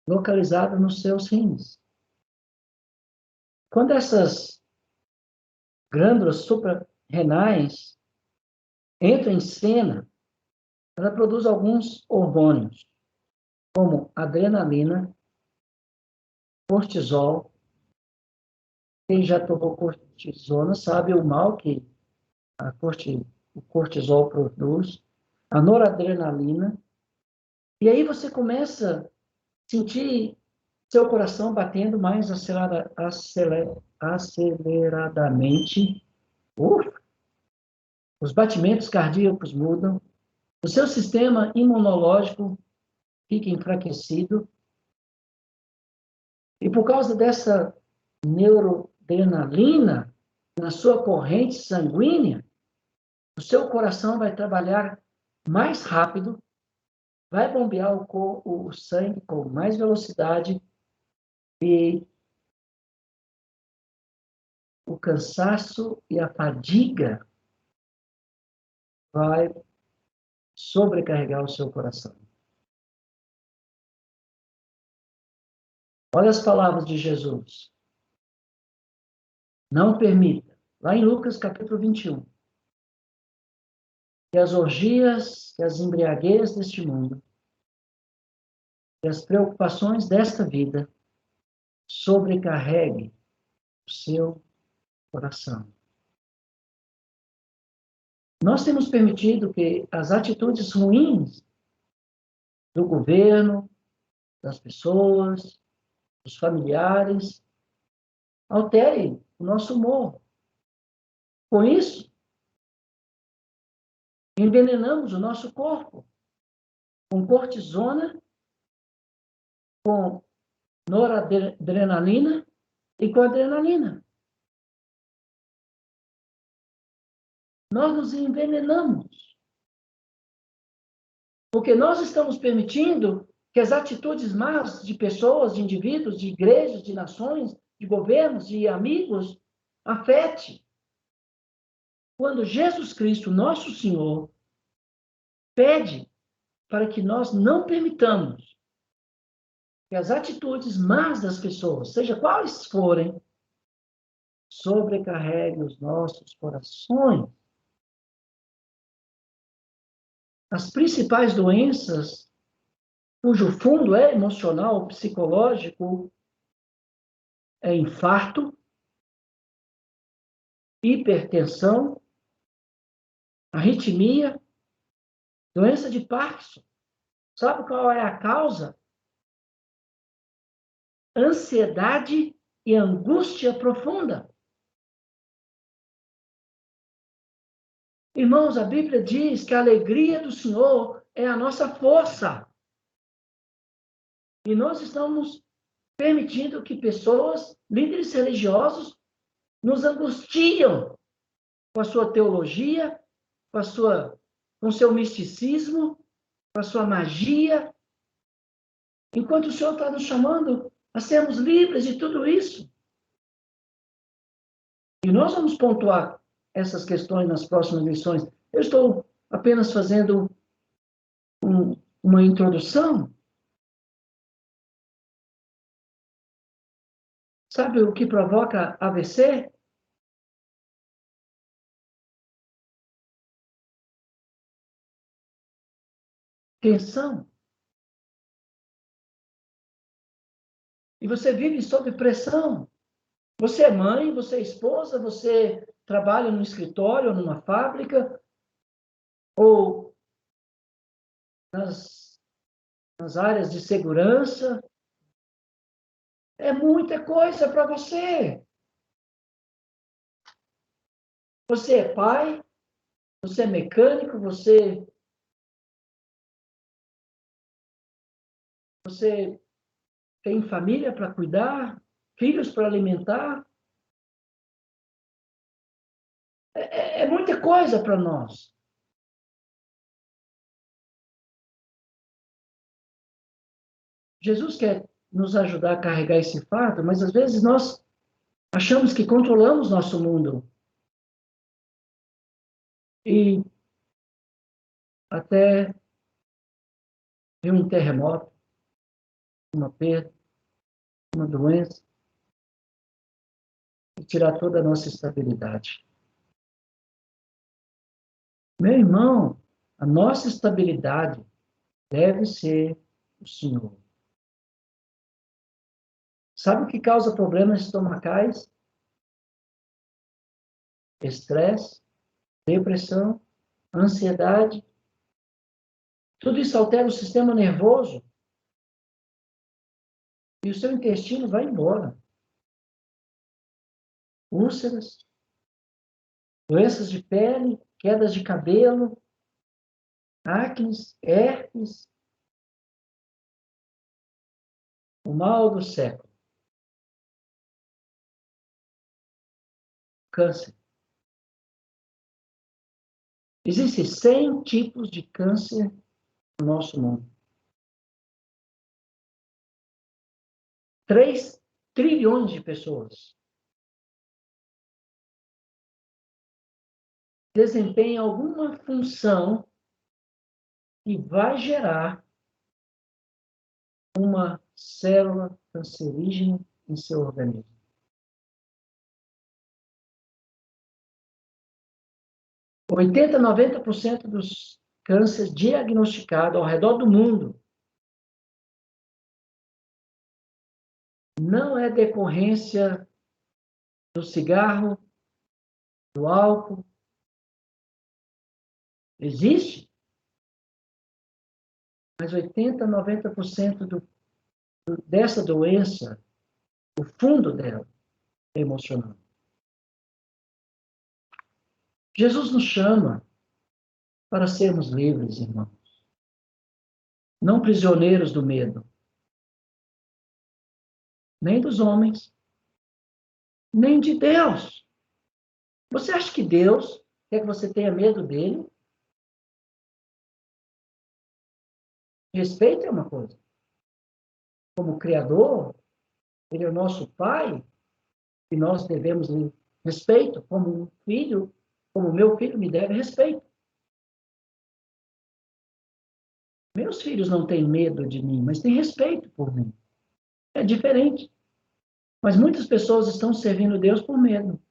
localizadas nos seus rins. Quando essas glândulas suprarrenais entram em cena, ela produz alguns hormônios, como adrenalina, cortisol. Quem já tomou cortisona sabe o mal que o cortisol produz, a noradrenalina. E aí você começa a sentir seu coração batendo mais aceleradamente. Os batimentos cardíacos mudam. O seu sistema imunológico fica enfraquecido. E por causa dessa neuroadrenalina na sua corrente sanguínea, o seu coração vai trabalhar mais rápido, vai bombear o sangue com mais velocidade e o cansaço e a fadiga vai sobrecarregar o seu coração. Olha as palavras de Jesus. Não permita, lá em Lucas capítulo 21, que as orgias, que as embriaguez deste mundo, que as preocupações desta vida sobrecarreguem o seu coração. Nós temos permitido que as atitudes ruins do governo, das pessoas, dos familiares, alterem o nosso humor. Com isso, envenenamos o nosso corpo com cortisona, com noradrenalina e com adrenalina. Nós nos envenenamos. Porque nós estamos permitindo que as atitudes más de pessoas, de indivíduos, de igrejas, de nações, de governos, de amigos, afete. Quando Jesus Cristo, nosso Senhor, pede para que nós não permitamos que as atitudes más das pessoas, seja quais forem, sobrecarreguem os nossos corações. As principais doenças, cujo fundo é emocional, psicológico, é infarto, hipertensão, arritmia, doença de Parkinson. Sabe qual é a causa? Ansiedade e angústia profunda. Irmãos, a Bíblia diz que a alegria do Senhor é a nossa força. E nós estamos permitindo que pessoas, líderes religiosos, nos angustiam com a sua teologia, com o seu misticismo, com a sua magia, enquanto o Senhor está nos chamando a sermos livres de tudo isso. E nós vamos pontuar essas questões nas próximas lições. Eu estou apenas fazendo uma introdução. Sabe o que provoca AVC? Tensão. E você vive sob pressão. Você é mãe, você é esposa, você trabalha num escritório, numa fábrica, ou nas áreas de segurança. É muita coisa para você. Você é pai, você é mecânico, você tem família para cuidar, filhos para alimentar. É muita coisa para nós. Jesus quer nos ajudar a carregar esse fardo, mas às vezes nós achamos que controlamos nosso mundo. E até vir um terremoto, uma perda, uma doença, e tirar toda a nossa estabilidade. Meu irmão, a nossa estabilidade deve ser o Senhor. Sabe o que causa problemas estomacais? Estresse, depressão, ansiedade. Tudo isso altera o sistema nervoso e o seu intestino vai embora. Úlceras, doenças de pele, quedas de cabelo, acne, herpes, o mal do século. Câncer. Existem 100 tipos de câncer no nosso mundo. 3 trilhões de pessoas desempenham alguma função que vai gerar uma célula cancerígena em seu organismo. 80, 90% dos cânceres diagnosticados ao redor do mundo não é decorrência do cigarro, do álcool. Existe, mas 80, 90% dessa doença, o fundo dela é emocional. Jesus nos chama para sermos livres, irmãos. Não prisioneiros do medo. Nem dos homens, nem de Deus. Você acha que Deus quer que você tenha medo dele? Respeito é uma coisa. Como Criador, ele é o nosso Pai, e nós devemos respeito, como um filho, como meu filho me deve respeito. Meus filhos não têm medo de mim, mas têm respeito por mim. É diferente. Mas muitas pessoas estão servindo Deus por medo.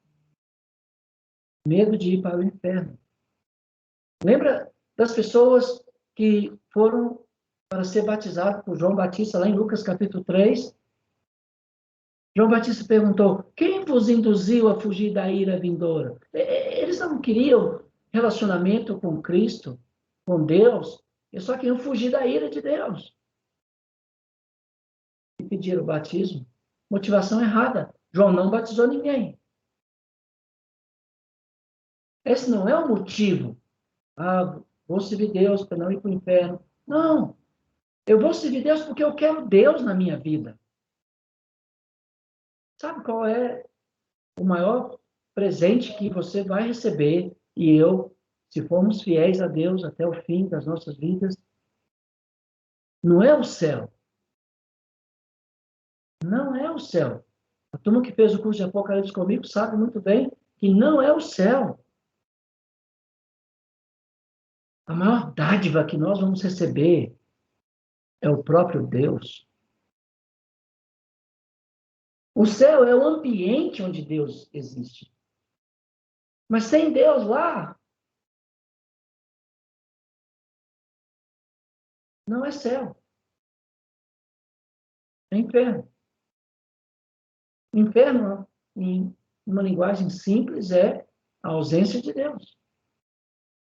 Medo de ir para o inferno. Lembra das pessoas que foram para ser batizadas por João Batista, lá em Lucas capítulo 3? João Batista perguntou: quem vos induziu a fugir da ira vindoura? Eles não queriam relacionamento com Cristo, com Deus, eles só queriam fugir da ira de Deus. E pediram o batismo. Motivação errada. João não batizou ninguém. Esse não é o motivo. Ah, vou servir Deus para não ir para o inferno. Não. Eu vou servir Deus porque eu quero Deus na minha vida. Sabe qual é o maior presente que você vai receber, e eu, se formos fiéis a Deus até o fim das nossas vidas? Não é o céu. Não é o céu. A turma que fez o curso de Apocalipse comigo sabe muito bem que não é o céu. A maior dádiva que nós vamos receber é o próprio Deus. O céu é o ambiente onde Deus existe. Mas sem Deus lá, não é céu. É inferno. Inferno, em uma linguagem simples, é a ausência de Deus.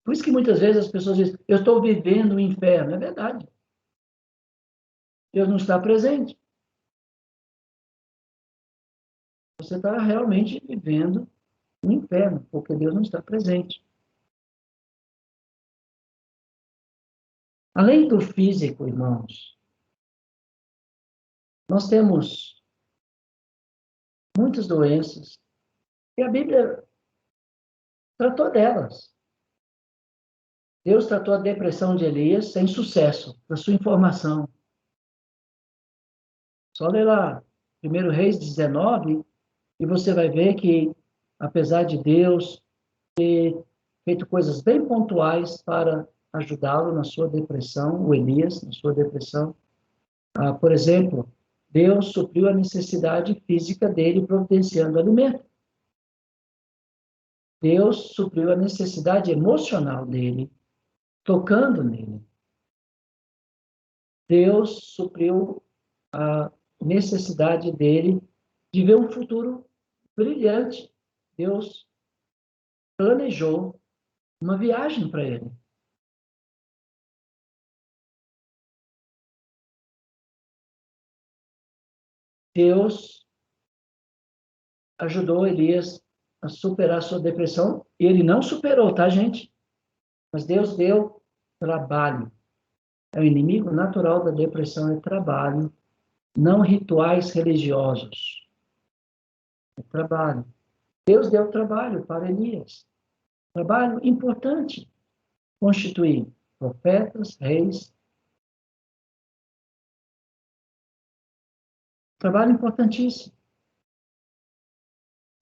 Por isso que muitas vezes as pessoas dizem: eu estou vivendo o inferno. É verdade. Deus não está presente. Você está realmente vivendo o inferno, porque Deus não está presente. Além do físico, irmãos, nós temos muitas doenças e a Bíblia tratou delas. Deus tratou a depressão de Elias sem sucesso, da sua informação. Só ler lá, 1 Reis 19, e você vai ver que, apesar de Deus ter feito coisas bem pontuais para ajudá-lo na sua depressão, o Elias, na sua depressão, por exemplo, Deus supriu a necessidade física dele providenciando alimento. Deus supriu a necessidade emocional dele, tocando nele. Deus supriu a necessidade dele de ver um futuro brilhante. Deus planejou uma viagem para ele. Deus ajudou Elias a superar sua depressão. Ele não superou, tá, gente? Mas Deus deu trabalho. É o inimigo natural da depressão, é trabalho, não rituais religiosos. É trabalho. Deus deu trabalho para Elias. Trabalho importante. Constituir profetas, reis. Trabalho importantíssimo.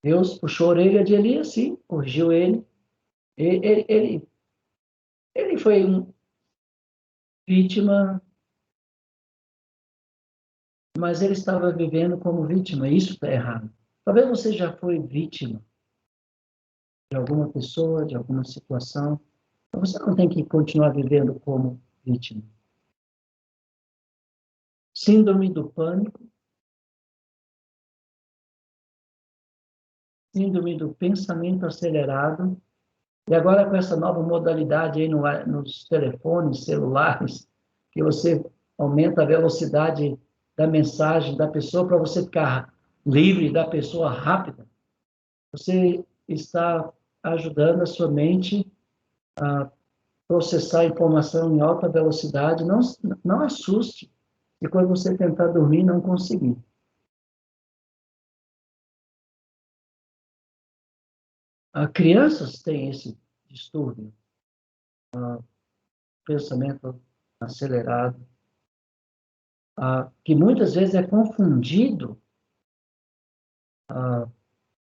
Deus puxou a orelha de Elias, sim, corrigiu ele. Ele foi vítima, mas ele estava vivendo como vítima. Isso está errado. Talvez você já foi vítima de alguma pessoa, de alguma situação. Então você não tem que continuar vivendo como vítima. Síndrome do pânico, síndrome do pensamento acelerado. E agora com essa nova modalidade aí nos telefones, celulares, que você aumenta a velocidade da mensagem da pessoa para você ficar livre da pessoa rápida, você está ajudando a sua mente a processar a informação em alta velocidade. Não, não assuste se quando você tentar dormir não conseguir. Crianças têm esse distúrbio, pensamento acelerado, que muitas vezes é confundido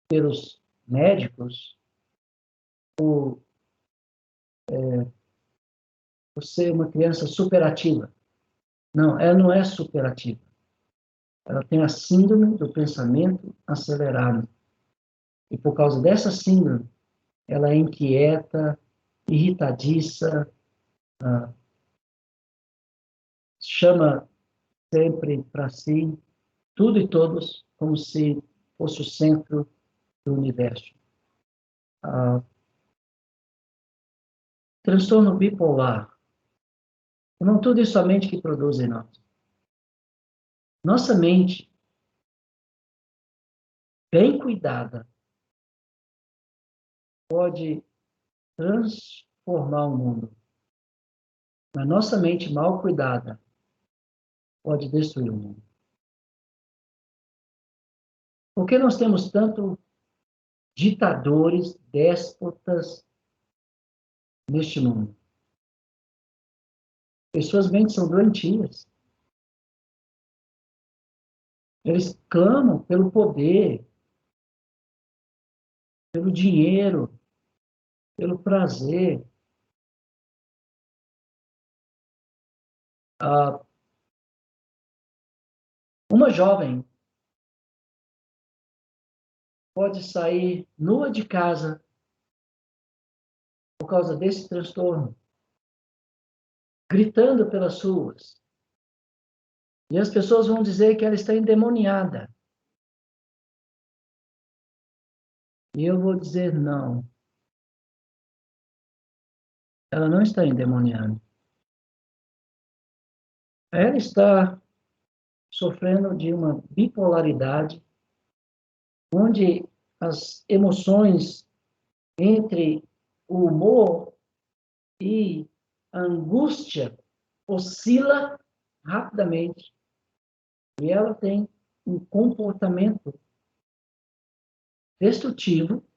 pelos médicos por ser uma criança superativa. Não, ela não é superativa. Ela tem a síndrome do pensamento acelerado. E por causa dessa síndrome, ela é inquieta, irritadiça, chama sempre para si tudo e todos como se fosse o centro do universo. Transtorno bipolar. Não tudo isso a mente que produz em nós. Nossa mente, bem cuidada, pode transformar o mundo. Mas nossa mente mal cuidada pode destruir o mundo. Por que nós temos tanto ditadores, déspotas neste mundo? Pessoas mentes são doentias. Eles clamam pelo poder, pelo dinheiro, pelo prazer. Uma jovem pode sair nua de casa por causa desse transtorno, gritando pelas ruas. E as pessoas vão dizer que ela está endemoniada. E eu vou dizer não. Ela não está endemoniada. Ela está sofrendo de uma bipolaridade, onde as emoções entre o humor e a angústia oscila rapidamente. E ela tem um comportamento destrutivo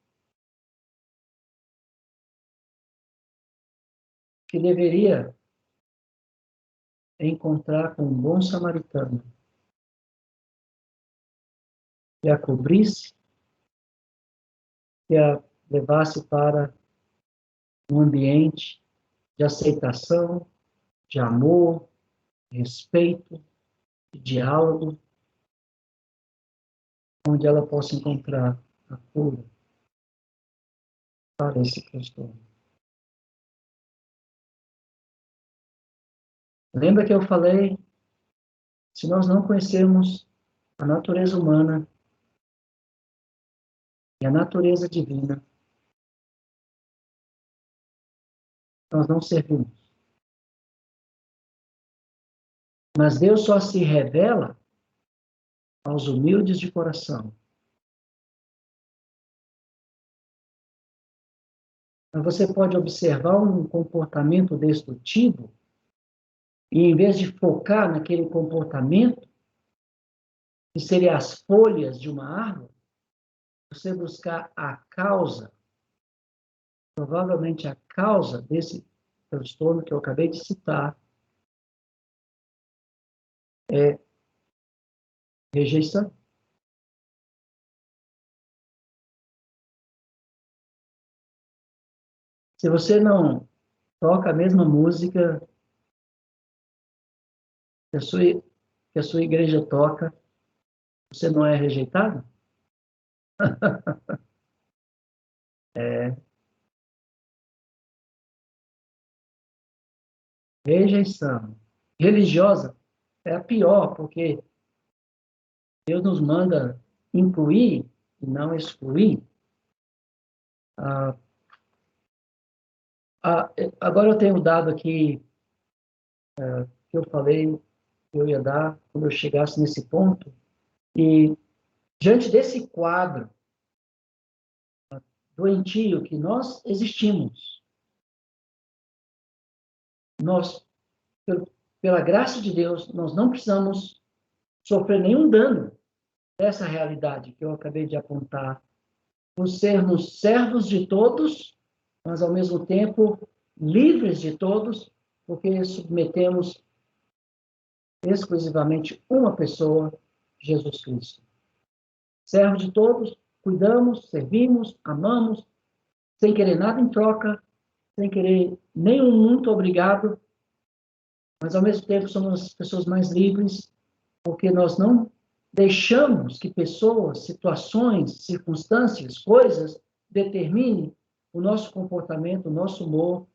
que deveria encontrar com um bom samaritano que a cobrisse, que a levasse para um ambiente de aceitação, de amor, de respeito, de diálogo, onde ela possa encontrar a cura para esse transtorno. Lembra que eu falei, se nós não conhecermos a natureza humana e a natureza divina, nós não servimos. Mas Deus só se revela aos humildes de coração. Mas você pode observar um comportamento destrutivo e, em vez de focar naquele comportamento, que seria as folhas de uma árvore, você buscar a causa, provavelmente a causa desse transtorno que eu acabei de citar, é rejeição. Se você não toca a mesma música que a sua igreja toca, você não é rejeitado? É. Rejeição. Religiosa é a pior, porque Deus nos manda incluir e não excluir. Ah, agora eu tenho um dado aqui que eu falei que eu ia dar quando eu chegasse nesse ponto. E diante desse quadro doentio que nós existimos, nós, pela graça de Deus, nós não precisamos sofrer nenhum dano dessa realidade que eu acabei de apontar, por sermos servos de todos, mas ao mesmo tempo livres de todos, porque submetemos exclusivamente uma pessoa, Jesus Cristo. Servo de todos, cuidamos, servimos, amamos, sem querer nada em troca, sem querer nenhum muito obrigado, mas ao mesmo tempo somos as pessoas mais livres, porque nós não deixamos que pessoas, situações, circunstâncias, coisas determinem o nosso comportamento, o nosso humor.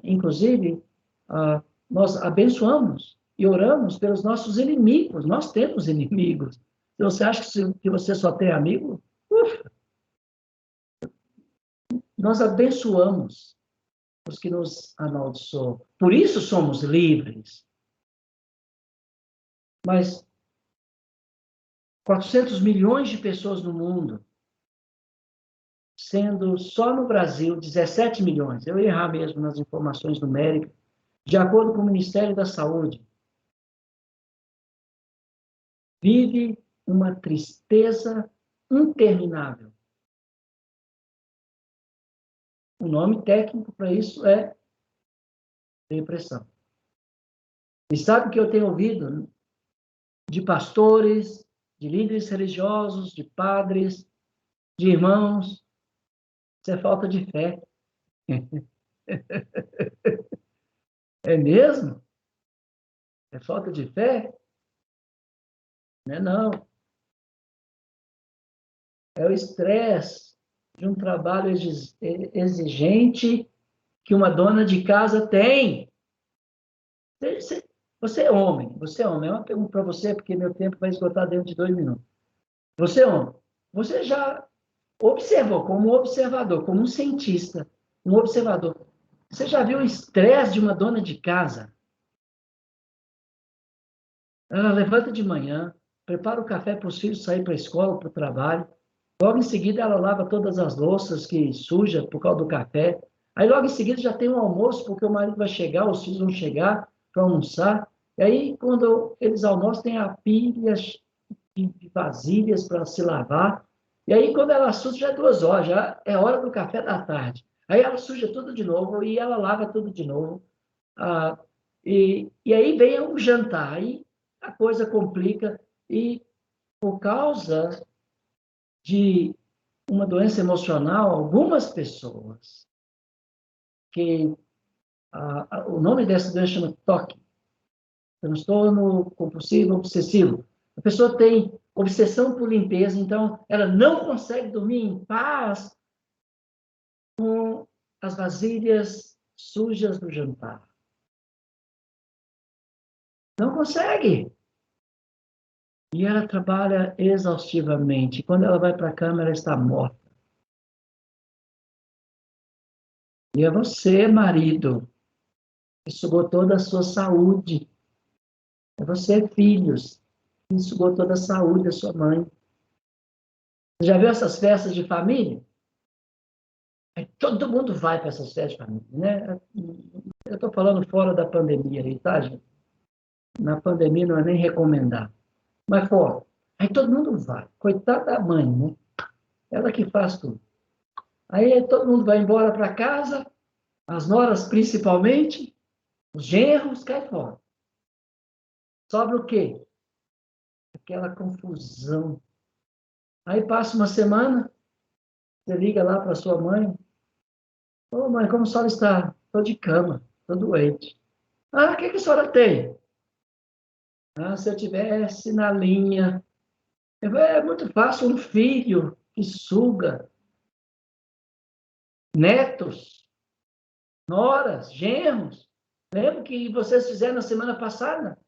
Inclusive, nós abençoamos e oramos pelos nossos inimigos. Nós temos inimigos. Se você acha que você só tem amigo, nós abençoamos os que nos amaldiçoam. Por isso somos livres. Mas 400 milhões de pessoas no mundo, sendo só no Brasil 17 milhões, eu ia errar mesmo nas informações numéricas, de acordo com o Ministério da Saúde, vive uma tristeza interminável. O nome técnico para isso é depressão. E sabe o que eu tenho ouvido de pastores, de líderes religiosos, de padres, de irmãos? Isso é falta de fé. É mesmo? É falta de fé? Não é não. É o estresse de um trabalho exigente que uma dona de casa tem. Você é homem, você é homem. É uma pergunta para você, porque meu tempo vai esgotar dentro de 2 minutos. Você é homem. Você já observou, como observador, como um cientista, um observador, você já viu o estresse de uma dona de casa? Ela levanta de manhã, prepara o café para os filhos saírem para a escola, para o trabalho. Logo em seguida, ela lava todas as louças que suja por causa do café. Aí, logo em seguida, já tem um almoço, porque o marido vai chegar, os filhos vão chegar para almoçar. E aí, quando eles almoçam, tem a pilha de vasilhas para se lavar. E aí, quando ela suja, já é 2 horas, já é hora do café da tarde. Aí ela suja tudo de novo e ela lava tudo de novo. E aí vem o jantar, aí a coisa complica. E por causa de uma doença emocional, algumas pessoas, que o nome dessa doença chama TOC, transtorno compulsivo obsessivo. A pessoa tem obsessão por limpeza, então ela não consegue dormir em paz com as vasilhas sujas do jantar. Não consegue. E ela trabalha exaustivamente. Quando ela vai para a cama, ela está morta. E é você, marido, que sugou toda a sua saúde. É você, filhos, que sugou toda a saúde da sua mãe. Você já viu essas festas de família? Aí todo mundo vai para essas festas de família, né? Eu estou falando fora da pandemia aí, tá, gente? Na pandemia não é nem recomendar. Mas fora. Aí todo mundo vai. Coitada da mãe, né? Ela que faz tudo. Aí todo mundo vai embora para casa, as noras principalmente, os genros caem fora. Sobra o quê? Aquela confusão. Aí passa uma semana, você liga lá para sua mãe. Ô, mãe, como a senhora está? Estou de cama, estou doente. Ah, o que a senhora tem? Ah, se eu tivesse na linha. É muito fácil, um filho que suga, netos, noras, genros. Lembra que vocês fizeram na semana passada?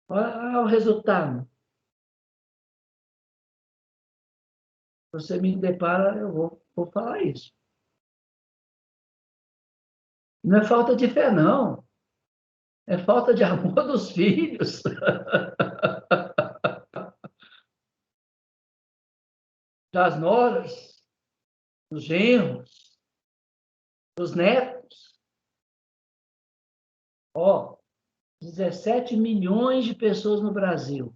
Olha o resultado. Você me depara, eu vou falar isso. Não é falta de fé, não. É falta de amor dos filhos. Das noras, dos genros, dos netos. Ó, 17 milhões de pessoas no Brasil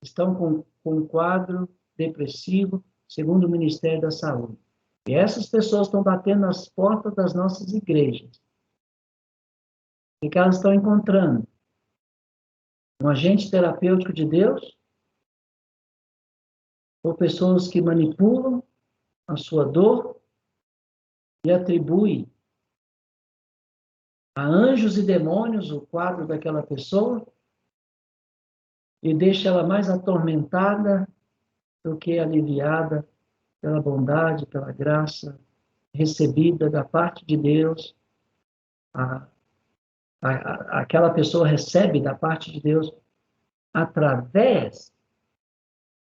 estão com um quadro depressivo, segundo o Ministério da Saúde. E essas pessoas estão batendo nas portas das nossas igrejas. O que elas estão encontrando? Um agente terapêutico de Deus? Ou pessoas que manipulam a sua dor e atribuem a anjos e demônios o quadro daquela pessoa e deixa ela mais atormentada do que aliviada pela bondade, pela graça recebida da parte de Deus. Aquela pessoa recebe da parte de Deus através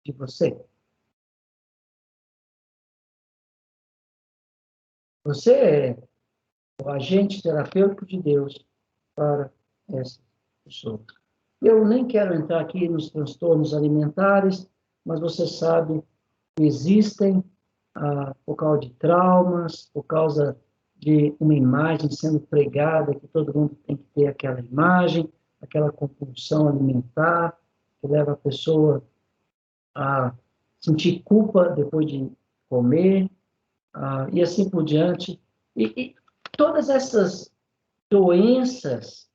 de você. Você é o agente terapêutico de Deus para essa pessoa. Eu nem quero entrar aqui nos transtornos alimentares, mas você sabe que existem, por causa de traumas, por causa de uma imagem sendo pregada, que todo mundo tem que ter aquela imagem, aquela compulsão alimentar, que leva a pessoa a sentir culpa depois de comer, e assim por diante. E todas essas doenças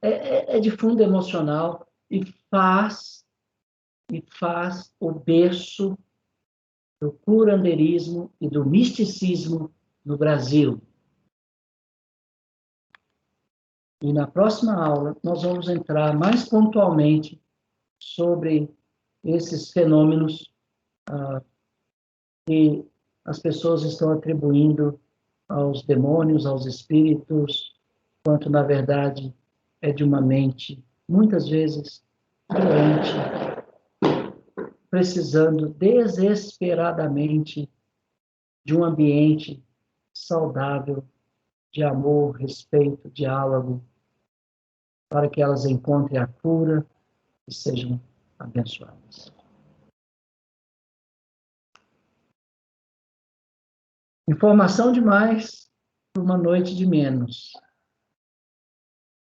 é de fundo emocional e faz o berço do curandeirismo e do misticismo no Brasil. E na próxima aula nós vamos entrar mais pontualmente sobre esses fenômenos que as pessoas estão atribuindo aos demônios, aos espíritos, quanto na verdade é de uma mente, muitas vezes, doente, precisando desesperadamente de um ambiente saudável, de amor, respeito, diálogo, para que elas encontrem a cura e sejam abençoadas. Informação demais por uma noite de menos.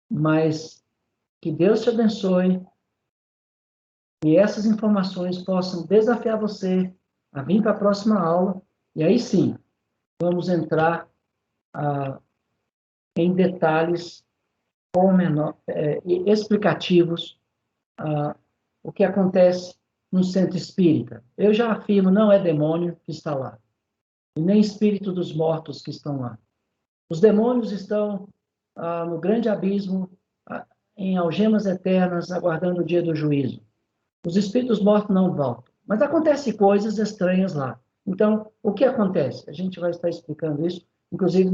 Mas que Deus te abençoe e essas informações possam desafiar você a vir para a próxima aula. E aí sim, vamos entrar em detalhes explicativos o que acontece no centro espírita. Eu já afirmo, não é demônio que está lá, e nem espírito dos mortos que estão lá. Os demônios estão no grande abismo, em algemas eternas, aguardando o dia do juízo. Os espíritos mortos não voltam. Mas acontecem coisas estranhas lá. Então, o que acontece? A gente vai estar explicando isso, inclusive,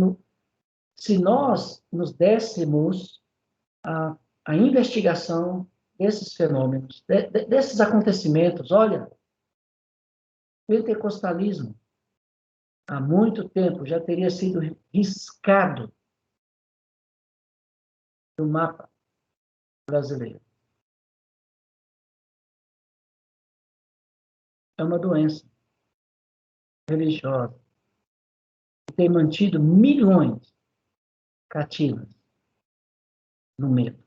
se nós nos dessemos a investigação desses fenômenos, desses acontecimentos. Olha, pentecostalismo, há muito tempo, já teria sido riscado do mapa brasileiro. É uma doença religiosa que tem mantido milhões cativas no medo.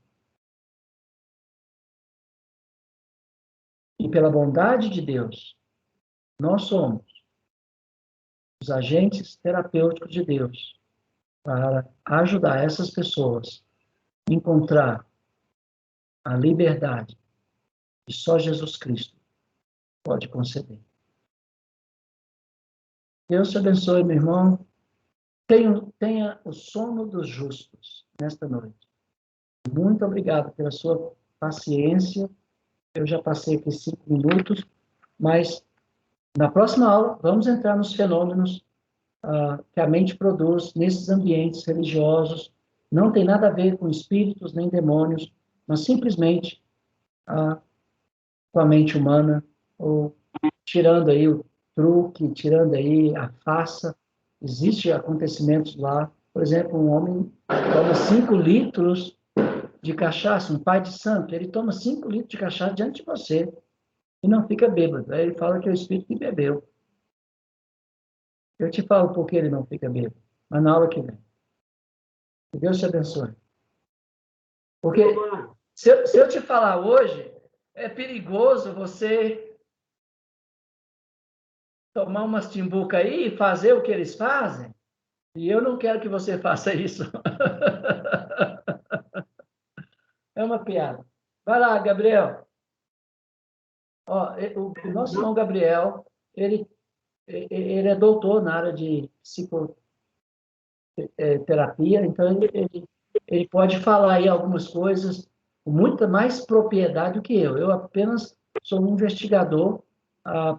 E pela bondade de Deus, nós somos os agentes terapêuticos de Deus para ajudar essas pessoas a encontrar a liberdade que só Jesus Cristo pode conceder. Deus te abençoe, meu irmão. Tenha o sono dos justos nesta noite. Muito obrigado pela sua paciência. Eu já passei aqui 5 minutos, mas na próxima aula vamos entrar nos fenômenos que a mente produz nesses ambientes religiosos. Não tem nada a ver com espíritos nem demônios, mas simplesmente com a mente humana, ou tirando aí o truque, tirando aí a farsa. Existem acontecimentos lá. Por exemplo, um homem toma 5 litros de cachaça, um pai de santo, ele toma 5 litros de cachaça diante de você e não fica bêbado. Aí ele fala que é o espírito que bebeu. Eu te falo por que ele não fica bêbado, mas na aula que vem. Que Deus te abençoe. Porque se eu te falar hoje, é perigoso você tomar umas timbuca aí e fazer o que eles fazem. E eu não quero que você faça isso. É uma piada. Vai lá, Gabriel. Ó, o nosso irmão Gabriel, ele é doutor na área de psicoterapia, então ele pode falar aí algumas coisas com muita mais propriedade do que eu. Eu apenas sou um investigador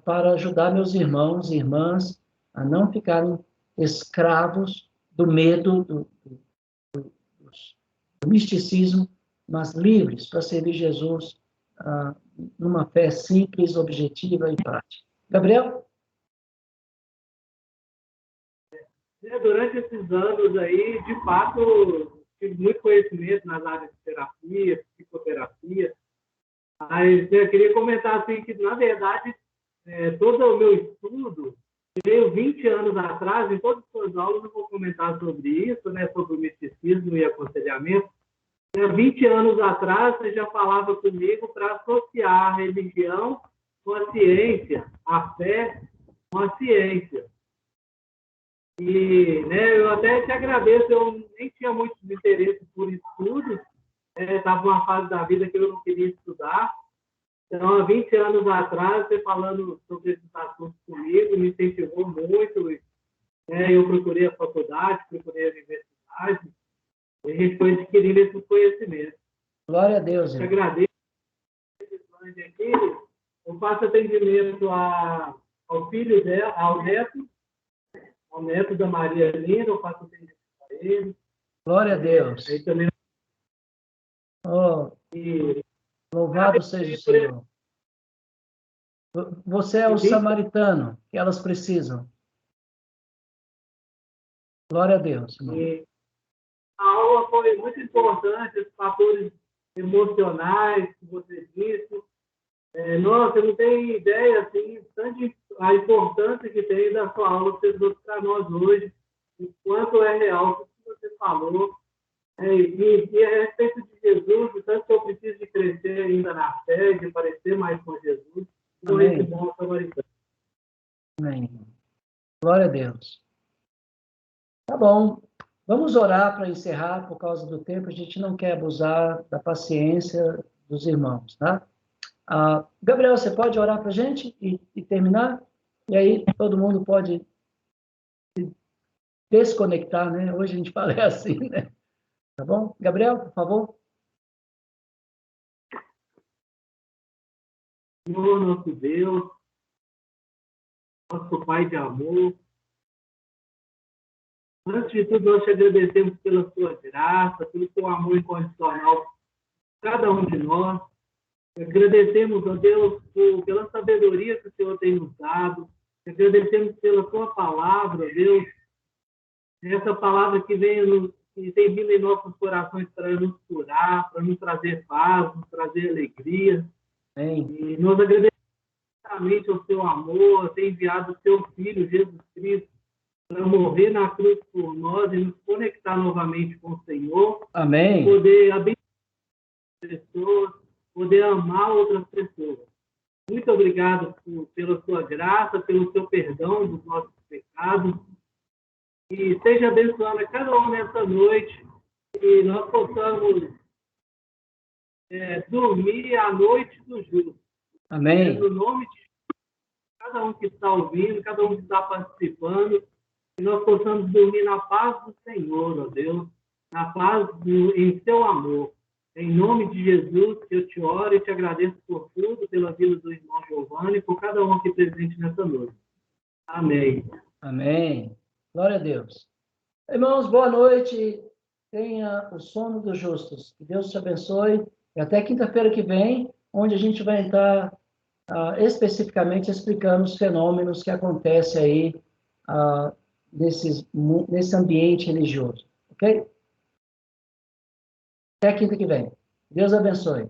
para ajudar meus irmãos e irmãs a não ficarem escravos do medo, do misticismo, mas livres para servir Jesus numa fé simples, objetiva e prática. Gabriel? Durante esses anos aí, de fato, tive muito conhecimento nas áreas de terapia, psicoterapia. Mas eu queria comentar assim que, na verdade, todo o meu estudo veio 20 anos atrás. Em todas as suas aulas eu vou comentar sobre isso, né, sobre o misticismo e aconselhamento. 20 anos atrás, você já falava comigo para associar a religião com a ciência, a fé com a ciência. E eu até te agradeço, eu nem tinha muito interesse por estudos, estava numa fase da vida que eu não queria estudar. Então, há 20 anos atrás, você falando sobre esses assuntos comigo, me incentivou muito. Eu procurei a faculdade, procurei a universidade, e a gente foi adquirindo esses conhecimentos. Glória a Deus, irmão. Eu te agradeço. Aqui, eu faço atendimento ao filho dela, ao neto da Maria Linda, eu faço atendimento a ele. Glória a Deus. Aí também... Louvado seja o Senhor. Você é o samaritano que elas precisam. Glória a Deus. A aula foi muito importante, os fatores emocionais que você disse. Nossa, eu não tenho ideia, assim, a importância que tem da sua aula que você deu para nós hoje, o quanto é real o que você falou. E a respeito de Jesus, o tanto que eu preciso de crescer ainda na fé, de parecer mais com Jesus. Então, esse bom samaritano. Amém. Glória a Deus. Tá bom. Vamos orar para encerrar, por causa do tempo. A gente não quer abusar da paciência dos irmãos, tá? Gabriel, você pode orar para a gente e terminar? E aí todo mundo pode se desconectar, né? Hoje a gente fala assim, né? Tá bom? Gabriel, por favor. Senhor, nosso Deus, nosso Pai de amor, antes de tudo, nós te agradecemos pela sua graça, pelo seu amor incondicional, cada um de nós. Agradecemos, ó Deus, pela sabedoria que o Senhor tem nos dado. Agradecemos pela sua palavra, ó Deus. Essa palavra que tem vindo em nossos corações para nos curar, para nos trazer paz, nos trazer alegria. Amém. E nós agradecemos ao seu amor, ter enviado o seu Filho, Jesus Cristo, para morrer na cruz por nós e nos conectar novamente com o Senhor. Amém. Poder abençoar pessoas, poder amar outras pessoas. Muito obrigado pela sua graça, pelo seu perdão dos nossos pecados. E esteja abençoando a cada um nessa noite. E nós possamos dormir a noite do justo. Amém. No nome de cada um que está ouvindo, cada um que está participando, que nós possamos dormir na paz do Senhor, ó Deus, na paz em seu amor. Em nome de Jesus, eu te oro e te agradeço por tudo, pela vida do irmão Giovanni, por cada um aqui presente nessa noite. Amém. Amém. Glória a Deus. Irmãos, boa noite. Tenha o sono dos justos. Que Deus te abençoe. E até quinta-feira que vem, onde a gente vai entrar especificamente explicando os fenômenos que acontecem aí nesse ambiente religioso. Ok? Até quinta que vem. Deus abençoe.